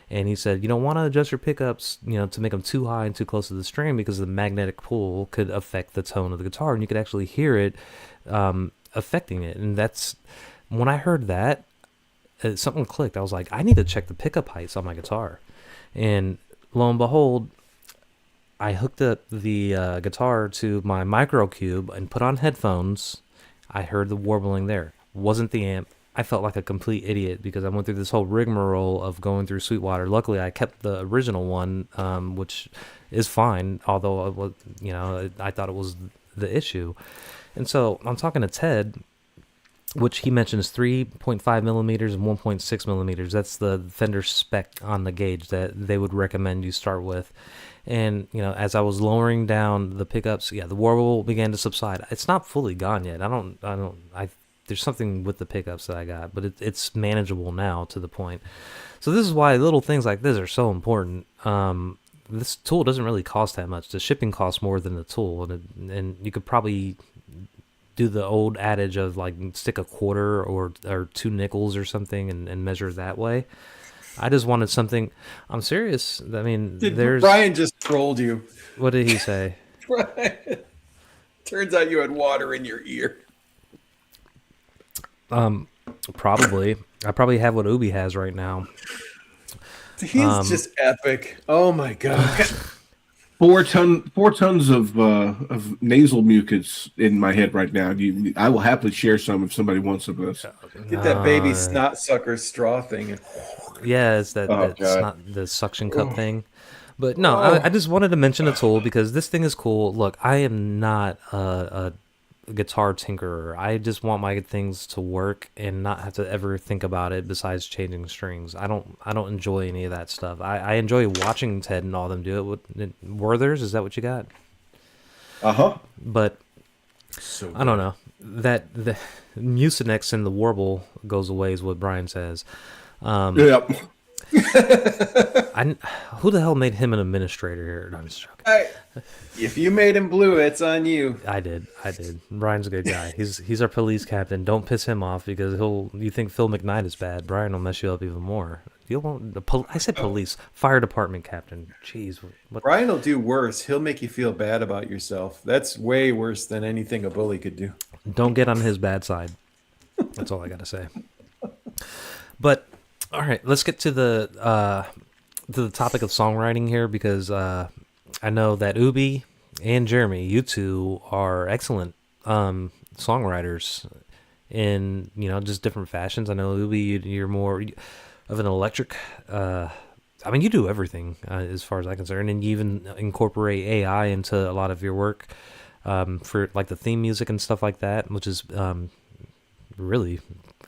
And he said, you don't want to adjust your pickups, to make them too high and too close to the string, because the magnetic pull could affect the tone of the guitar, and you could actually hear it affecting it. And that's, when I heard that, something clicked. I was like, I need to check the pickup heights on my guitar. And lo and behold, I hooked up the guitar to my micro cube and put on headphones. I heard the warbling there. Wasn't the amp. I felt like a complete idiot, because I went through this whole rigmarole of going through Sweetwater. Luckily, I kept the original one, which is fine, although it was, I thought it was the issue. And so I'm talking to Ted, which he mentions 3.5 millimeters and 1.6 millimeters. That's the Fender spec on the gauge that they would recommend you start with. And, as I was lowering down the pickups, the warble began to subside. It's not fully gone yet. There's something with the pickups that I got, but it's manageable now to the point. So this is why little things like this are so important. This tool doesn't really cost that much. The shipping costs more than the tool, and you could probably do the old adage of like stick a quarter or 2 nickels or something and measure that way. I just wanted something. I'm serious. I mean, Brian just trolled you. What did he say? Brian, turns out you had water in your ear. Probably. I probably have what Ubie has right now. He's just epic. Oh my god. 4 tons of nasal mucus in my head right now. I will happily share some if somebody wants some of this. Get that baby snot sucker straw thing. Yeah, it's that snot, the suction cup thing. But no, I just wanted to mention a tool, because this thing is cool. Look, I am not a guitar tinkerer. I just want my things to work and not have to ever think about it besides changing strings. I don't enjoy any of that stuff. I enjoy watching Ted and all them do it. Werther's, is that what you got? But so I don't know. That the Mucinex and the warble goes away is what Brian says. Yep. Who the hell made him an administrator here? No, I'm just joking. If you made him blue, it's on you. I did. Brian's a good guy. He's our police captain. Don't piss him off, because you think Phil McKnight is bad. Brian will mess you up even more. I said police, fire department captain. Jeez. Brian will do worse. He'll make you feel bad about yourself. That's way worse than anything a bully could do. Don't get on his bad side. That's all I got to say. But all right, let's get to the topic of songwriting here, because I know that Ubie and Jeremy, you two are excellent songwriters in just different fashions. I know Ubie, you're more of an electric. I mean, you do everything as far as I'm concerned, and you even incorporate AI into a lot of your work for like the theme music and stuff like that, which is really.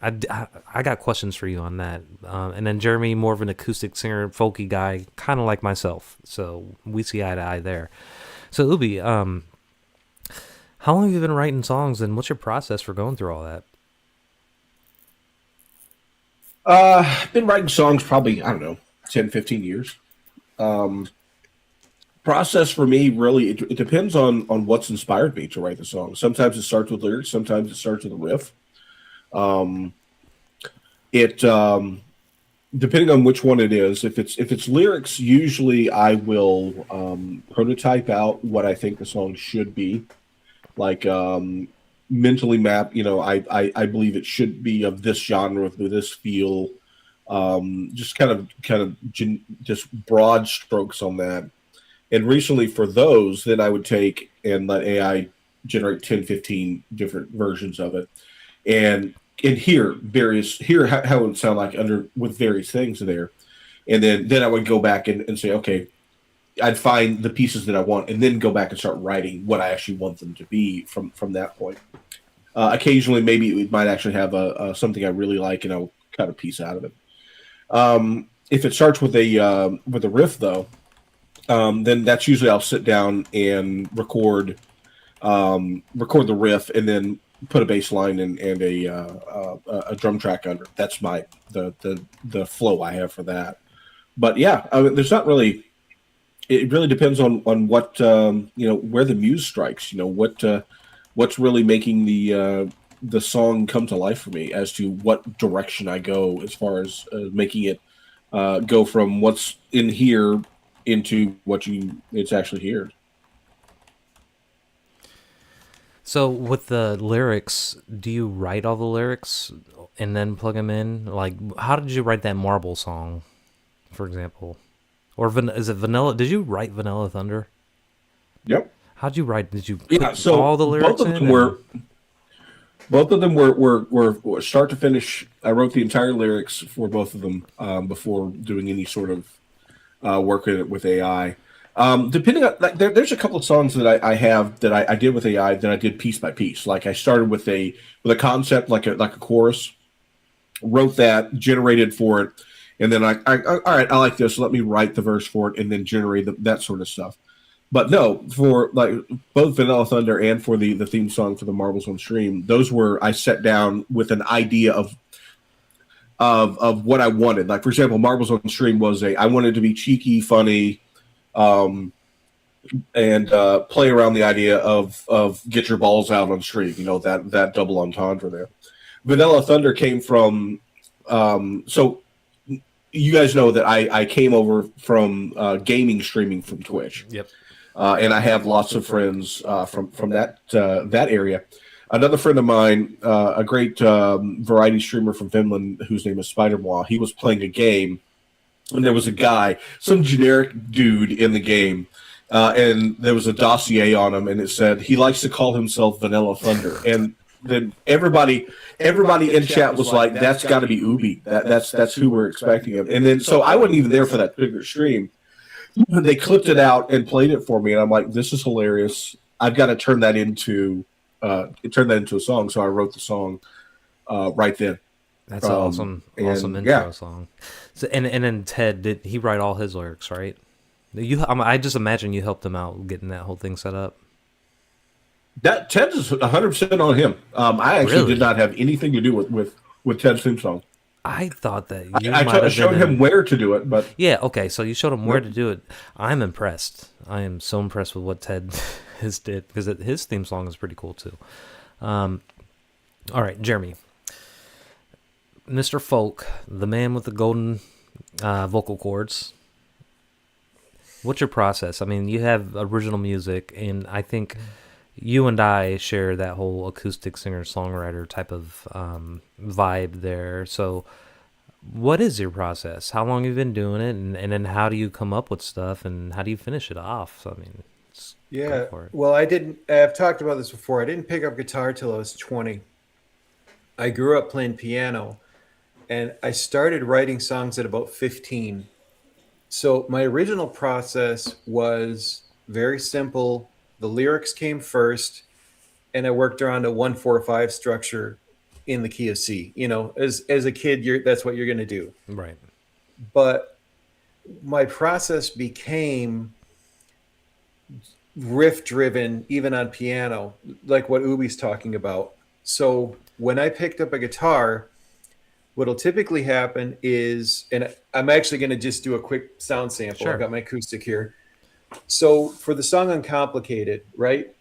I got questions for you on that. And then Jeremy, more of an acoustic singer, folky guy, kind of like myself. So we see eye to eye there. So Ubie, how long have you been writing songs, and what's your process for going through all that? I've been writing songs probably, 10, 15 years. Process for me, really, it depends on what's inspired me to write the song. Sometimes it starts with lyrics. Sometimes it starts with a riff. Depending on which one it is, if it's lyrics, usually I will prototype out what I think the song should be, like mentally map. I believe it should be of this genre, with this feel, just kind of just broad strokes on that. And recently for those, then I would take and let AI generate 10, 15 different versions of it, and hear how it would sound like under with various things there. And then I would go back and say, okay, I'd find the pieces that I want, and then go back and start writing what I actually want them to be from that point. Occasionally, maybe it might actually have a something I really like, and I'll cut a piece out of it. If it starts with a riff, though, then that's usually I'll sit down and record the riff, and then put a bass line and a drum track under. That's the flow I have for that. But yeah, I mean, there's not really. It really depends on what where the muse strikes. What's really making the song come to life for me as to what direction I go as far as making it go from what's in here into it's actually here. So with the lyrics, do you write all the lyrics and then plug them in? Like, how did you write that Marble song, for example? Or is it Vanilla? Did you write Vanilla Thunder? Yep. How'd you write? Did you put So all the lyrics both of them in? were start to finish. I wrote the entire lyrics for both of them before doing any sort of work with AI. Depending on, like, there's a couple of songs that I have that I did with AI that I did piece by piece. Like I started with a concept, like a chorus, wrote that, generated for it, and then all right, I like this. Let me write the verse for it, and then generate that sort of stuff. But no, for like both Vanilla Thunder and for the theme song for the Marbles on Stream, those were, I sat down with an idea of what I wanted. Like, for example, Marbles on Stream was I wanted to be cheeky, funny, and play around the idea of get your balls out on stream. That double entendre there. Vanilla Thunder came from so you guys know that I came over from gaming streaming from Twitch. Yep. And I have lots of friends from that area. Another friend of mine, a great variety streamer from Finland, whose name is Spider-Mois, he was playing a game, and there was a guy, some generic dude in the game, and there was a dossier on him, and it said he likes to call himself Vanilla Thunder. And then everybody in chat was like, "That's got to be Ubie. That's who we're expecting him." And then so I wasn't even there for that particular stream. They clipped it out and played it for me, and I'm like, "This is hilarious. I've got to turn that into a song." So I wrote the song right then. That's an awesome intro song. So, and then Ted, did he write all his lyrics, right? I just imagine you helped him out getting that whole thing set up. That Ted is 100% on him. I actually Really? did not have anything to do with Ted's theme song. I thought that you I showed him where to do it, but yeah, okay. So you showed him where to do it. I'm impressed. I am so impressed with what Ted has did, because his theme song is pretty cool too. All right, Jeremy, Mr. Folk, the man with the golden vocal cords. What's your process? I mean, you have original music, and I think you and I share that whole acoustic singer-songwriter type of vibe there. So what is your process? How long have you been doing it? And then how do you come up with stuff, and how do you finish it off? So, I mean, yeah. Well, I've talked about this before. I didn't pick up guitar till I was 20. I grew up playing piano, and I started writing songs at about 15. So my original process was very simple. The lyrics came first, and I worked around a 1-4-5 structure in the key of C. As a kid, that's what you're going to do. Right. But my process became riff driven, even on piano, like what Ubie's talking about. So when I picked up a guitar, what'll typically happen is, and I'm actually going to just do a quick sound sample. Sure. I've got my acoustic here. So for the song Uncomplicated, right,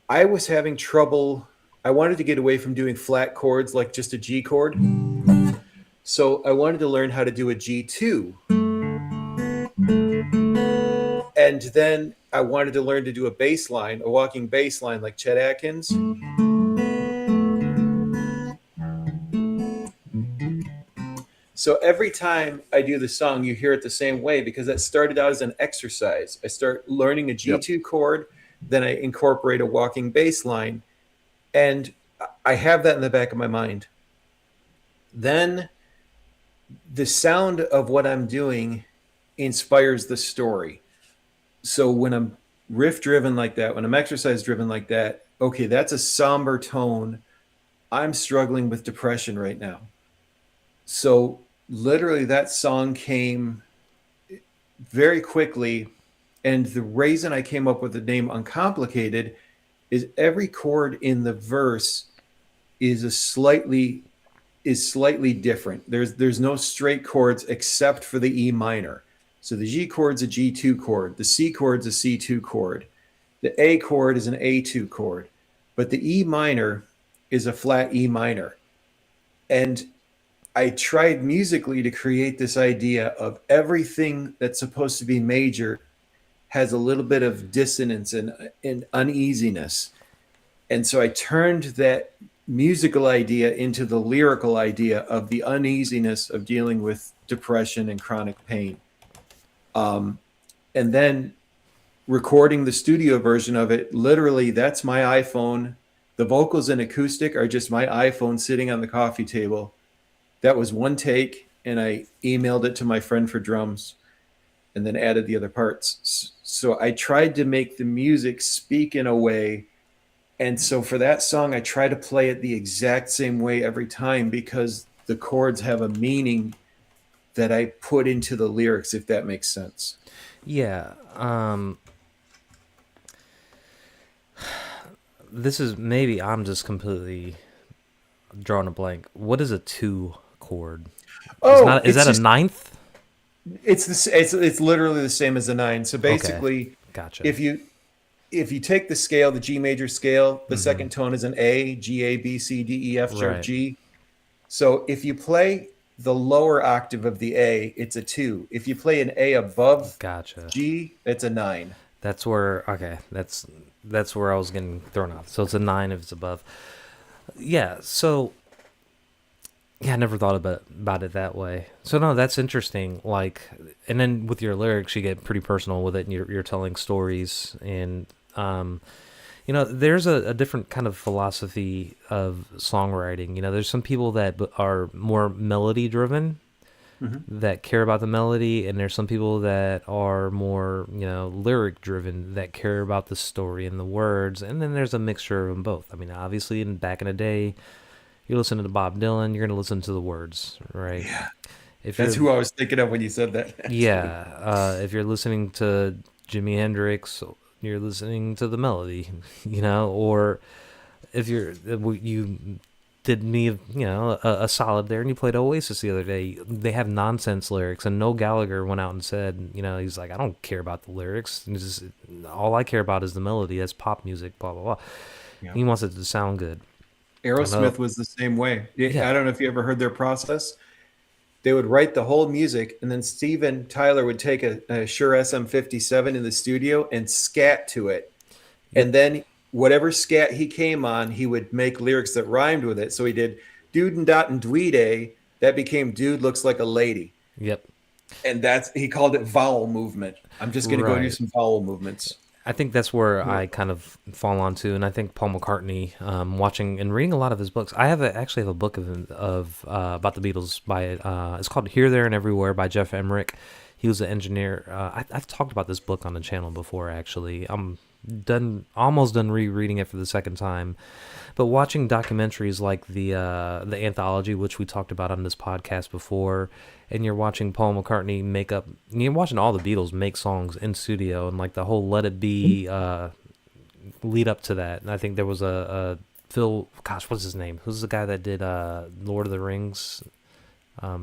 I was having trouble. I wanted to get away from doing flat chords like just a G chord. So I wanted to learn how to do a G2. And then I wanted to learn to do a bass line, a walking bass line like Chet Atkins. So every time I do the song, you hear it the same way because that started out as an exercise. I start learning a Yep. G2 chord, then I incorporate a walking bass line, and I have that in the back of my mind. Then the sound of what I'm doing inspires the story. So when I'm riff driven like that, when I'm exercise driven like that, okay, that's a somber tone. I'm struggling with depression right now. So literally that song came very quickly. And the reason I came up with the name Uncomplicated is every chord in the verse is slightly different. There's no straight chords except for the E minor. So the G chord's a G2 chord, the C chord's a C2 chord, the A chord is an A2 chord, but the E minor is a flat E minor. And I tried musically to create this idea of everything that's supposed to be major has a little bit of dissonance and uneasiness. And so I turned that musical idea into the lyrical idea of the uneasiness of dealing with depression and chronic pain. And then recording the studio version of it, literally, that's my iPhone. The vocals and acoustic are just my iPhone sitting on the coffee table. That was one take, and I emailed it to my friend for drums and then added the other parts. So I tried to make the music speak in a way. And so for that song, I try to play it the exact same way every time because the chords have a meaning that I put into the lyrics, if that makes sense. Yeah. This is maybe I'm just completely drawing a blank. What is a 2 chord? Oh, Is it's that a just ninth? it's literally the same as a 9. So Okay, basically, gotcha. if you take the scale, the G major scale, the second tone is an A, G, A, B, C, D, E, F sharp, Right. G. So if you play the lower octave of the A, it's a 2. If you play an A above Gotcha. G, it's a 9. That's where that's where I was getting thrown off. So it's a 9 if it's above. Yeah. So yeah, I never thought about it that way. So no, that's interesting. Like, and then with your lyrics, you get pretty personal with it, and you're telling stories, and there's a different kind of philosophy of songwriting. There's some people that are more melody driven, that care about the melody, and there's some people that are more lyric driven, that care about the story and the words, and then there's a mixture of them both. I mean, obviously, back in the day, you're listening to Bob Dylan, you're going to listen to the words, right? Yeah. If That's you're who I was thinking of when you said that. Actually. Yeah, if you're listening to Jimi Hendrix, you're listening to the melody, or if you did me, a solid there, and you played Oasis the other day. They have nonsense lyrics, and Noel Gallagher went out and said, he's like, I don't care about the lyrics. All I care about is the melody. That's pop music, blah blah blah. Yeah. He wants it to sound good. Aerosmith was the same way. Yeah. I don't know if you ever heard their process. They would write the whole music, and then Steven Tyler would take a Shure SM57 in the studio and scat to it. Yep. And then whatever scat he came on, he would make lyrics that rhymed with it. So he did dude and dot and dweeday. That became dude looks like a lady. Yep. And he called it vowel movement. I'm just going to go and do Right. some vowel movements. I think that's where I kind of fall onto, and I think Paul McCartney, watching and reading a lot of his books. I actually have a book of about the Beatles by it's called Here, There, and Everywhere by Jeff Emmerich. He was an engineer. I've talked about this book on the channel before. Actually, I'm almost done rereading it for the second time. But watching documentaries like the anthology, which we talked about on this podcast before, and you're watching Paul McCartney you're watching all the Beatles make songs in studio, and like the whole Let It Be lead up to that. And I think there was a Phil, gosh, what's his name? Who's the guy that did Lord of the Rings?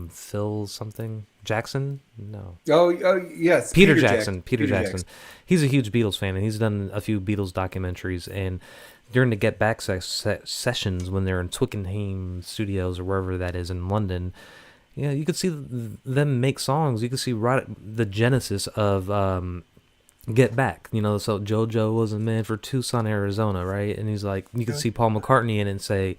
Phil something? Jackson? No. Oh yes. Peter Jackson. Peter Jackson. He's a huge Beatles fan, and he's done a few Beatles documentaries. And during the Get Back sessions, when they're in Twickenham Studios or wherever that is in London, you could see them make songs. You could see right the genesis of Get Back. So JoJo wasn't meant for Tucson, Arizona, right? And he's like, you could see Paul McCartney in it and say,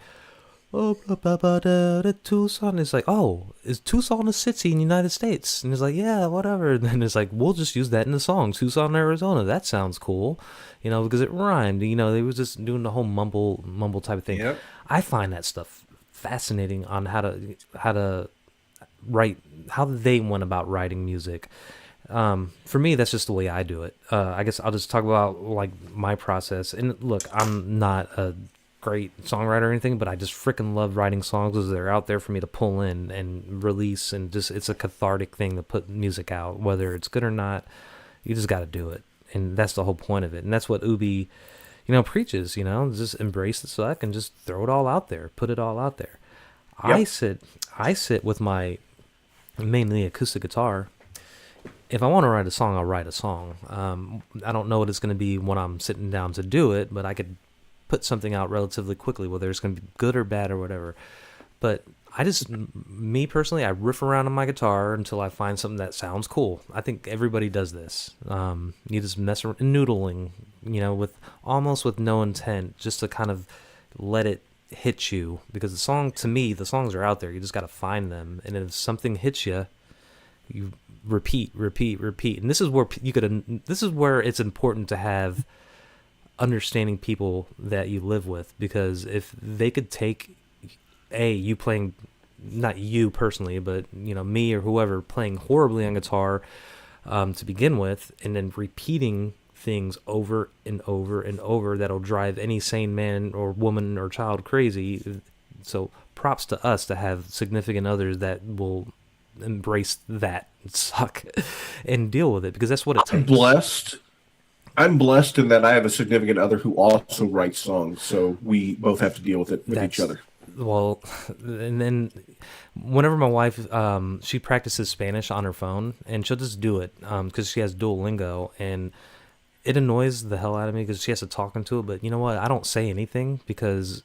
oh, blah, blah, blah, da, da, Tucson. It's like, oh, is Tucson a city in the United States? And it's like, yeah, whatever. And then it's like, we'll just use that in the song, Tucson, Arizona. That sounds cool, because it rhymed. They was just doing the whole mumble type of thing. Yep. I find that stuff fascinating on how to write, how they went about writing music. For me, that's just the way I do it. I guess I'll just talk about like my process. And look, I'm not a great songwriter or anything, but I just freaking love writing songs because they're out there for me to pull in and release, and just it's a cathartic thing to put music out, whether it's good or not. You just got to do it, and that's the whole point of it. And that's what Ubie, preaches. Just embrace the suck and just throw it all out there, put it all out there. I Yep. sit, I sit with my mainly acoustic guitar. If I want to write a song, I'll write a song. I don't know what it's going to be when I'm sitting down to do it, but I could put something out relatively quickly, whether it's going to be good or bad or whatever. But me personally, I riff around on my guitar until I find something that sounds cool. I think everybody does this. You just mess around, noodling, with almost with no intent, just to kind of let it hit you. Because to me, the songs are out there. You just got to find them. And if something hits you, you repeat, repeat, repeat. And this is where this is where it's important to have understanding people that you live with, because if they could take you playing, not you personally, but me or whoever playing horribly on guitar to begin with, and then repeating things over and over and over, that'll drive any sane man or woman or child crazy. So props to us to have significant others that will embrace that suck and deal with it, because that's what it I'm takes. blessed. I'm blessed in that I have a significant other who also writes songs, so we both have to deal with it with each other. Well, and then whenever my wife, she practices Spanish on her phone, and she'll just do it because she has Duolingo, and it annoys the hell out of me because she has to talk into it. But you know what? I don't say anything because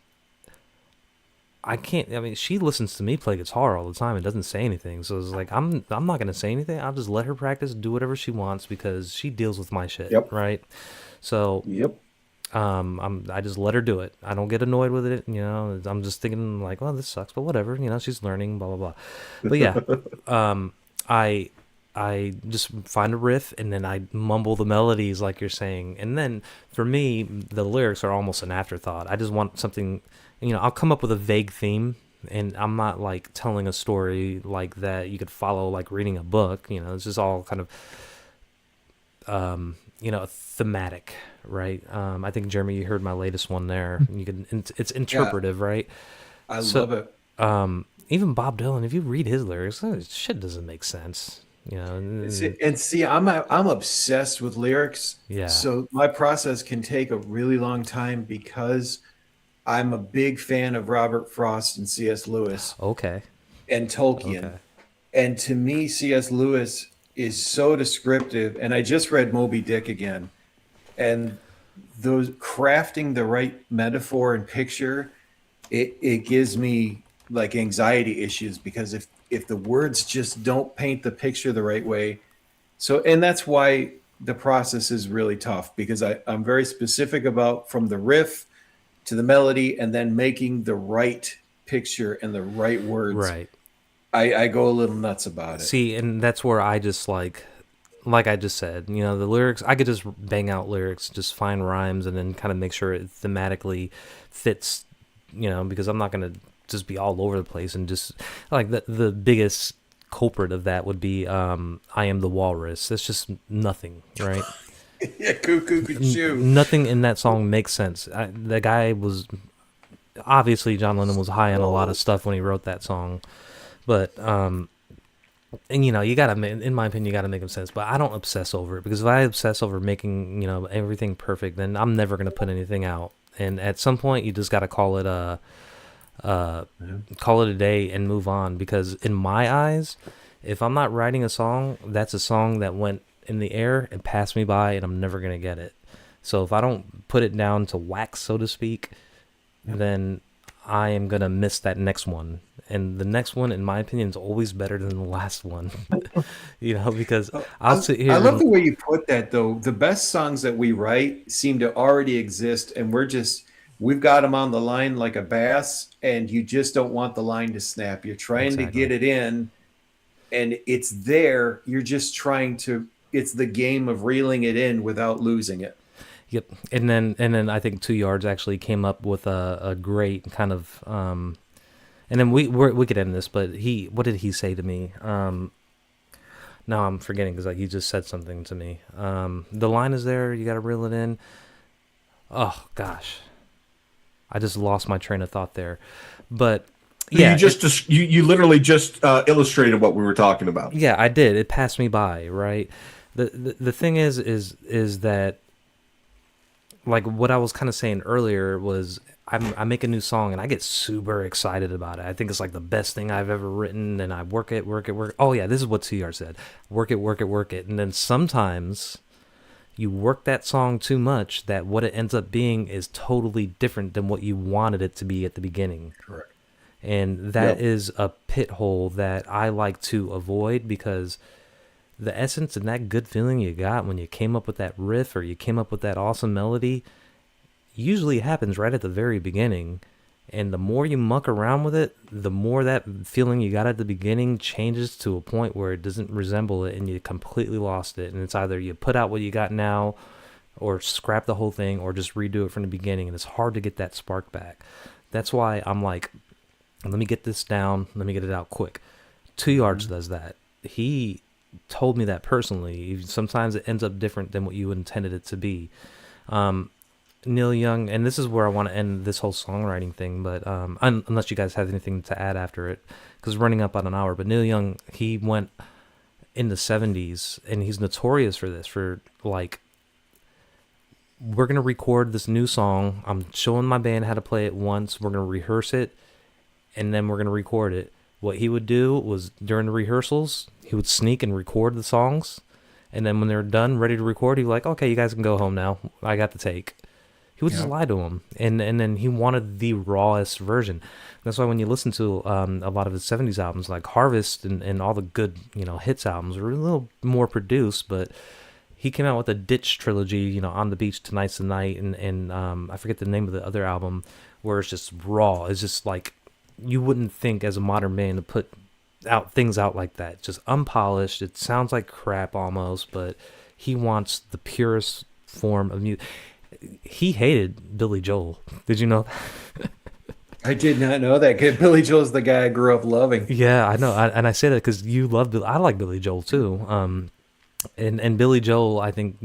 I can't. I mean, she listens to me play guitar all the time and doesn't say anything. So it's like I'm not gonna say anything. I'll just let her practice, do whatever she wants because she deals with my shit, Yep. right? So Yep. I just let her do it. I don't get annoyed with it. I'm just thinking like, well, this sucks, but whatever. She's learning, blah blah blah. But yeah, I I just find a riff and then I mumble the melodies like you're saying. And then for me, the lyrics are almost an afterthought. I just want something, I'll come up with a vague theme, and I'm not like telling a story like that you could follow like reading a book. It's just all kind of thematic, right? I think Jeremy, you heard my latest one there. It's Yeah, interpretive, right? I So love it. even Bob Dylan, if you read his lyrics, shit doesn't make sense. See, I'm obsessed with lyrics. Yeah. So my process can take a really long time because I'm a big fan of Robert Frost and C.S. Lewis Okay. and Tolkien. Okay. And to me, C.S. Lewis is so descriptive. And I just read Moby Dick again. And those crafting the right metaphor and picture, it gives me like anxiety issues because if the words just don't paint the picture the right way. So, and that's why the process is really tough because I'm very specific about from the riff to the melody and then making the right picture and the right words. Right. I go a little nuts about it. See, and that's where I just like I just said, the lyrics, I could just bang out lyrics, just find rhymes, and then kind of make sure it thematically fits, because I'm not going to just be all over the place and just, like, the biggest culprit of that would be I Am the Walrus. That's just nothing, right? Yeah, cuckoo shoe. Nothing in that song makes sense. The guy was, obviously, John Lennon was high on a lot of stuff when he wrote that song, but, and you gotta, in my opinion, you gotta make them sense. But I don't obsess over it because if I obsess over making everything perfect, then I'm never gonna put anything out. And at some point, you just gotta call it a day and move on. Because in my eyes, if I'm not writing a song, that's a song that went in the air and passed me by, and I'm never gonna get it. So if I don't put it down to wax, so to speak, then I am gonna miss that next one. And the next one, in my opinion, is always better than the last one. Because I'll sit here. I love the way you put that, though. The best songs that we write seem to already exist, and we've got him on the line like a bass, and you just don't want the line to snap. You're trying to Exactly. get it in, and it's there. You're just trying to. It's the game of reeling it in without losing it. Yep. And then I think 2 yards actually came up with a great kind of and then we could end this, but what did he say to me? Now I'm forgetting because like he just said something to me. The line is there. You got to reel it in. Oh gosh, I just lost my train of thought there. But yeah, You literally just illustrated what we were talking about. yeah, I did. It passed me by, right? The thing is that like what I was kind of saying earlier was I make a new song and I get super excited about it. I think it's like the best thing I've ever written, and I work it, work it, work. Oh yeah, this is what TR said: work it, work it, work it. And then sometimes you work that song too much that what it ends up being is totally different than what you wanted it to be at the beginning. Correct. And that Yep. is a pit hole that I like to avoid, because the essence and that good feeling you got when you came up with that riff or you came up with that awesome melody usually happens right at the very beginning. And the more you muck around with it, the more that feeling you got at the beginning changes to a point where it doesn't resemble it and you completely lost it. And it's either you put out what you got now or scrap the whole thing or just redo it from the beginning. And it's hard to get that spark back. That's why I'm like, let me get this down. Let me get it out quick. 2 yards does that. He told me that personally. Sometimes it ends up different than what you intended it to be. Neil Young, and this is where I want to end this whole songwriting thing, but unless you guys have anything to add after it, because we're running up on an hour. But Neil Young, he went in the 70s, and he's notorious for this, for like, we're going to record this new song. I'm showing my band how to play it once. We're going to rehearse it, and then we're going to record it. What he would do was during the rehearsals, he would sneak and record the songs. And then when they were done, ready to record, he'd be like, okay, you guys can go home now. I got the take. He would just lie to him. And then he wanted the rawest version. That's why when you listen to a lot of his 70s albums, like Harvest and all the good, hits albums, were a little more produced, but he came out with a Ditch trilogy, On the Beach, Tonight's the Night, and I forget the name of the other album, where it's just raw. It's just like, you wouldn't think as a modern man to put things out like that. Just unpolished. It sounds like crap almost, but he wants the purest form of music. He hated Billy Joel. Did you know that? I did not know that. Billy Joel's the guy I grew up loving. Yeah, I know. And I say that because you love Billy. I like Billy Joel too. And Billy Joel, I think,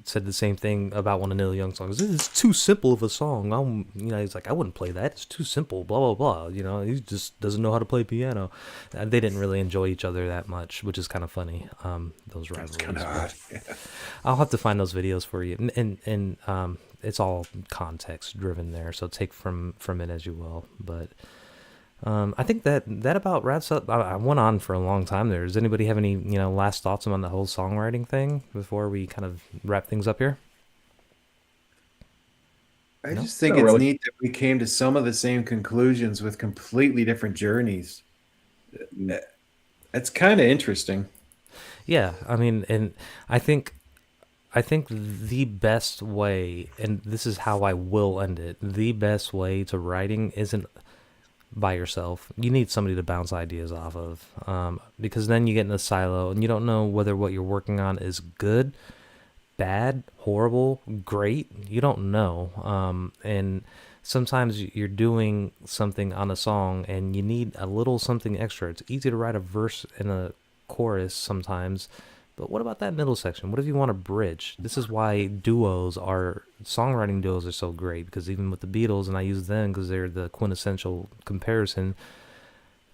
said the same thing about one of Neil Young's songs. It's too simple of a song. He's like, I wouldn't play that. It's too simple, blah, blah, blah. He just doesn't know how to play piano. They didn't really enjoy each other that much, which is kind of funny, those rivalries. That's kind of odd. Yeah. I'll have to find those videos for you. And it's all context driven there, so take from it as you will. But I think that about wraps up. I went on for a long time there. Does anybody have any last thoughts on the whole songwriting thing before we kind of wrap things up here? I just think it's neat that we came to some of the same conclusions with completely different journeys. It's kind of interesting. Yeah, I mean, and I think the best way, and this is how I will end it, the best way to writing isn't by yourself. You need somebody to bounce ideas off of, because then you get in a silo and you don't know whether what you're working on is good, bad, horrible, great. You don't know. And sometimes you're doing something on a song and you need a little something extra. It's easy to write a verse and a chorus sometimes, but what about that middle section? What if you want a bridge? This is why songwriting duos are so great, because even with the Beatles, and I use them because they're the quintessential comparison,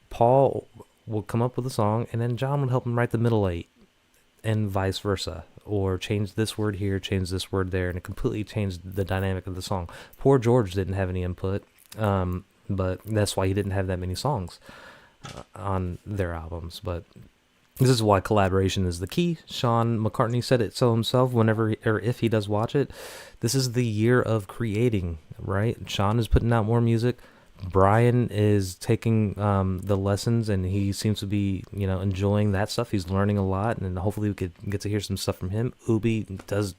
Paul will come up with a song and then John would help him write the middle eight, and vice versa, or change this word here, change this word there, and it completely changed the dynamic of the song. Poor George didn't have any input, but that's why he didn't have that many songs on their albums. But this is why collaboration is the key. Sean McCartney said it so himself whenever or if he does watch it. This is the year of creating, right? Sean is putting out more music. Brian is taking the lessons, and he seems to be, enjoying that stuff. He's learning a lot, and hopefully we could get to hear some stuff from him. Ubie does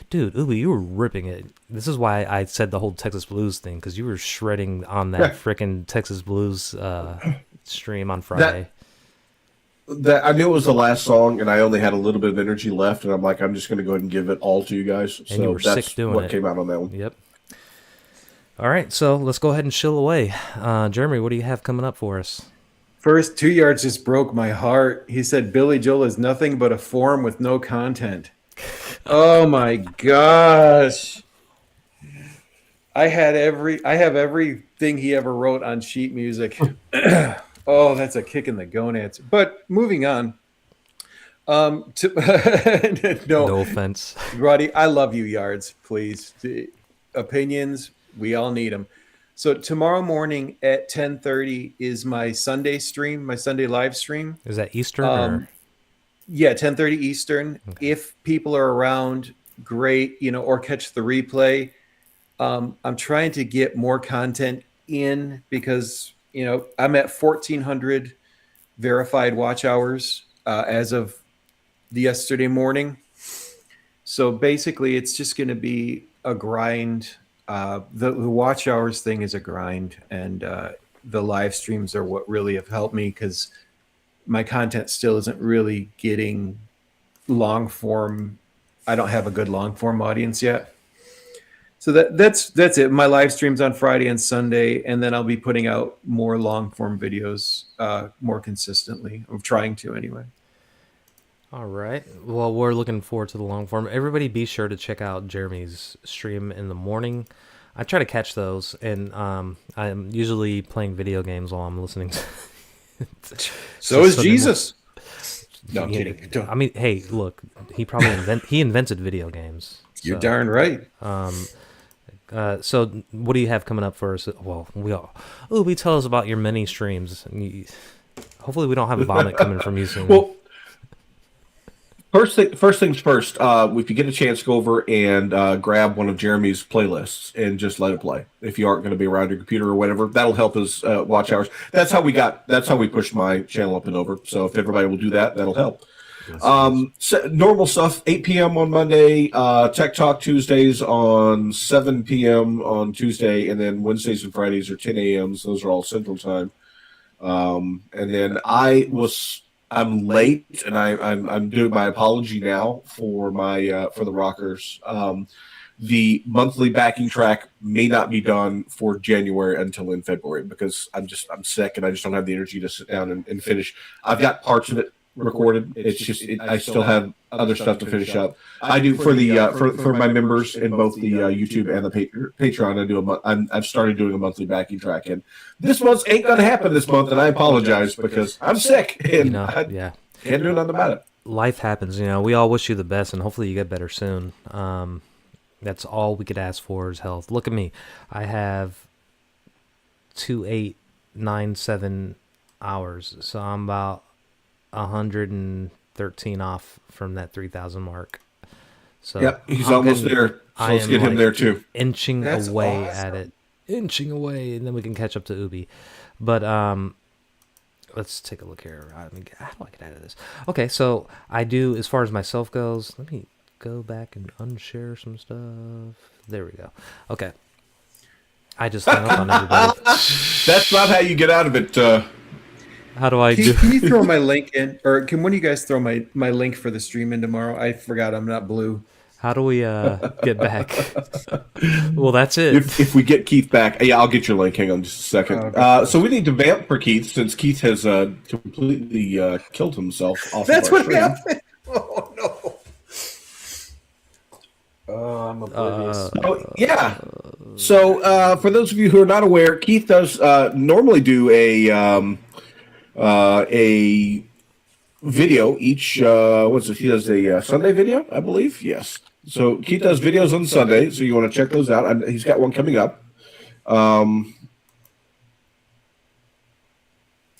Dude, Ubi, you were ripping it. This is why I said the whole Texas Blues thing, because you were shredding on that frickin' Texas Blues stream on Friday. That I knew it was the last song, and I only had a little bit of energy left, and I'm like, I'm just going to go ahead and give it all to you guys. And so you were that's sick doing what it. came out on that one. Yep. All right, so let's go ahead and chill away. Jeremy, what do you have coming up for us? First 2 yards just broke my heart. He said Billy Joel is nothing but a form with no content. Oh my gosh. I have everything he ever wrote on sheet music. Oh, that's a kick in the gonads. But moving on. No offense. Roddy, I love you, Yards, please. Opinions, we all need them. So tomorrow morning at 10:30 is my Sunday stream, my Sunday live stream. Is that Eastern? Or? Yeah, 10:30 Eastern. Okay. If people are around, great, or catch the replay. I'm trying to get more content in because, I'm at 1,400 verified watch hours as of yesterday morning. So basically, it's just going to be a grind. The watch hours thing is a grind, and the live streams are what really have helped me because my content still isn't really getting long form. I don't have a good long form audience yet. So that's it. My live streams on Friday and Sunday, and then I'll be putting out more long form videos more consistently. I'm trying to anyway. All right. Well, we're looking forward to the long form. Everybody be sure to check out Jeremy's stream in the morning. I try to catch those, and I'm usually playing video games while I'm listening to So is Jesus. No, I'm kidding. I mean, hey, look, he probably invented video games. You're darn right. So what do you have coming up for us? Well, Ubie, tell us about your many streams. Hopefully we don't have vomit coming from you soon. Well, first things first, if you get a chance, go over and grab one of Jeremy's playlists and just let it play. If you aren't going to be around your computer or whatever, that'll help us watch hours. That's how we pushed my channel up and over. So if everybody will do that, that'll help. So normal stuff, 8 p.m. on Monday, Tech Talk Tuesdays on 7 p.m. on Tuesday, and then Wednesdays and Fridays are 10 a.m. So those are all Central Time. And then I'm late, and I'm doing my apology now for the Rockers. The monthly backing track may not be done for January until in February because I'm sick and I just don't have the energy to sit down and finish. I've got parts of it recorded. It's just I still have other stuff to finish up. I do for my members in both the YouTube and the Patreon. I've started doing a monthly backing track, and this month ain't gonna happen this month, and I apologize because I'm sick and I can't do nothing about it. Life happens, We all wish you the best, and hopefully you get better soon. That's all we could ask for is health. Look at me. I have 2,897 hours, so I'm about 113 off from that 3,000 mark. So yeah, he's almost there. So let's get him there too. Inching away at it, and then we can catch up to Ubie. But let's take a look here. How do I get out of this? Okay, so I do as far as myself goes. Let me go back and unshare some stuff. There we go. Okay, I just hung up on everybody. That's not how you get out of it. How do I do? Can you throw my link in, or can one of you guys throw my link for the stream in tomorrow? I forgot I'm not blue. How do we get back? Well, that's it. If we get Keith back, yeah, I'll get your link. Hang on just a second. Okay. So we need to vamp for Keith since Keith has completely killed himself off That's of our what stream. happened. Oh, no. Oh, I'm oblivious. Yeah. So for those of you who are not aware, Keith does normally do a video each. What's it? He does a Sunday video, I believe. Yes. So Keith does videos on Sunday, so you want to check those out. He's got one coming up.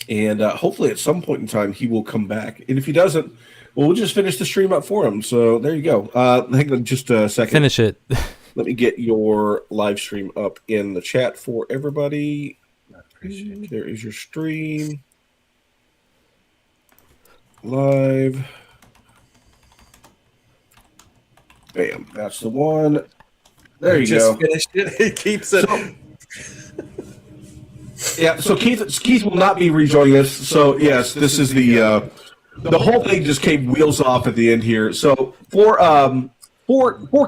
And hopefully at some point in time he will come back. And if he doesn't, well, we'll just finish the stream up for him. So there you go. Hang on just a second. Finish it. Let me get your live stream up in the chat for everybody. I appreciate it. There is your stream. Live. Bam. That's the one. There you just go. finished it. It keeps it. So Keith will not be rejoining us. So yes, this is the whole thing just came wheels off at the end here. So for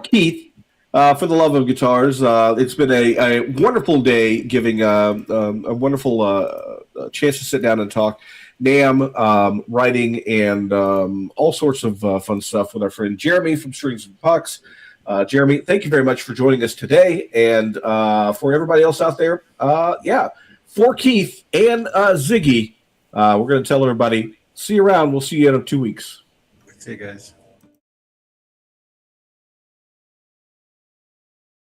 Keith, for the love of guitars, it's been a wonderful day, giving a wonderful chance to sit down and talk NAMM, writing, and all sorts of fun stuff with our friend Jeremy from Strings and Pucks. Jeremy, thank you very much for joining us today, and for everybody else out there, for Keith and Ziggy, we're going to tell everybody, see you around. We'll see you in 2 weeks. See you guys.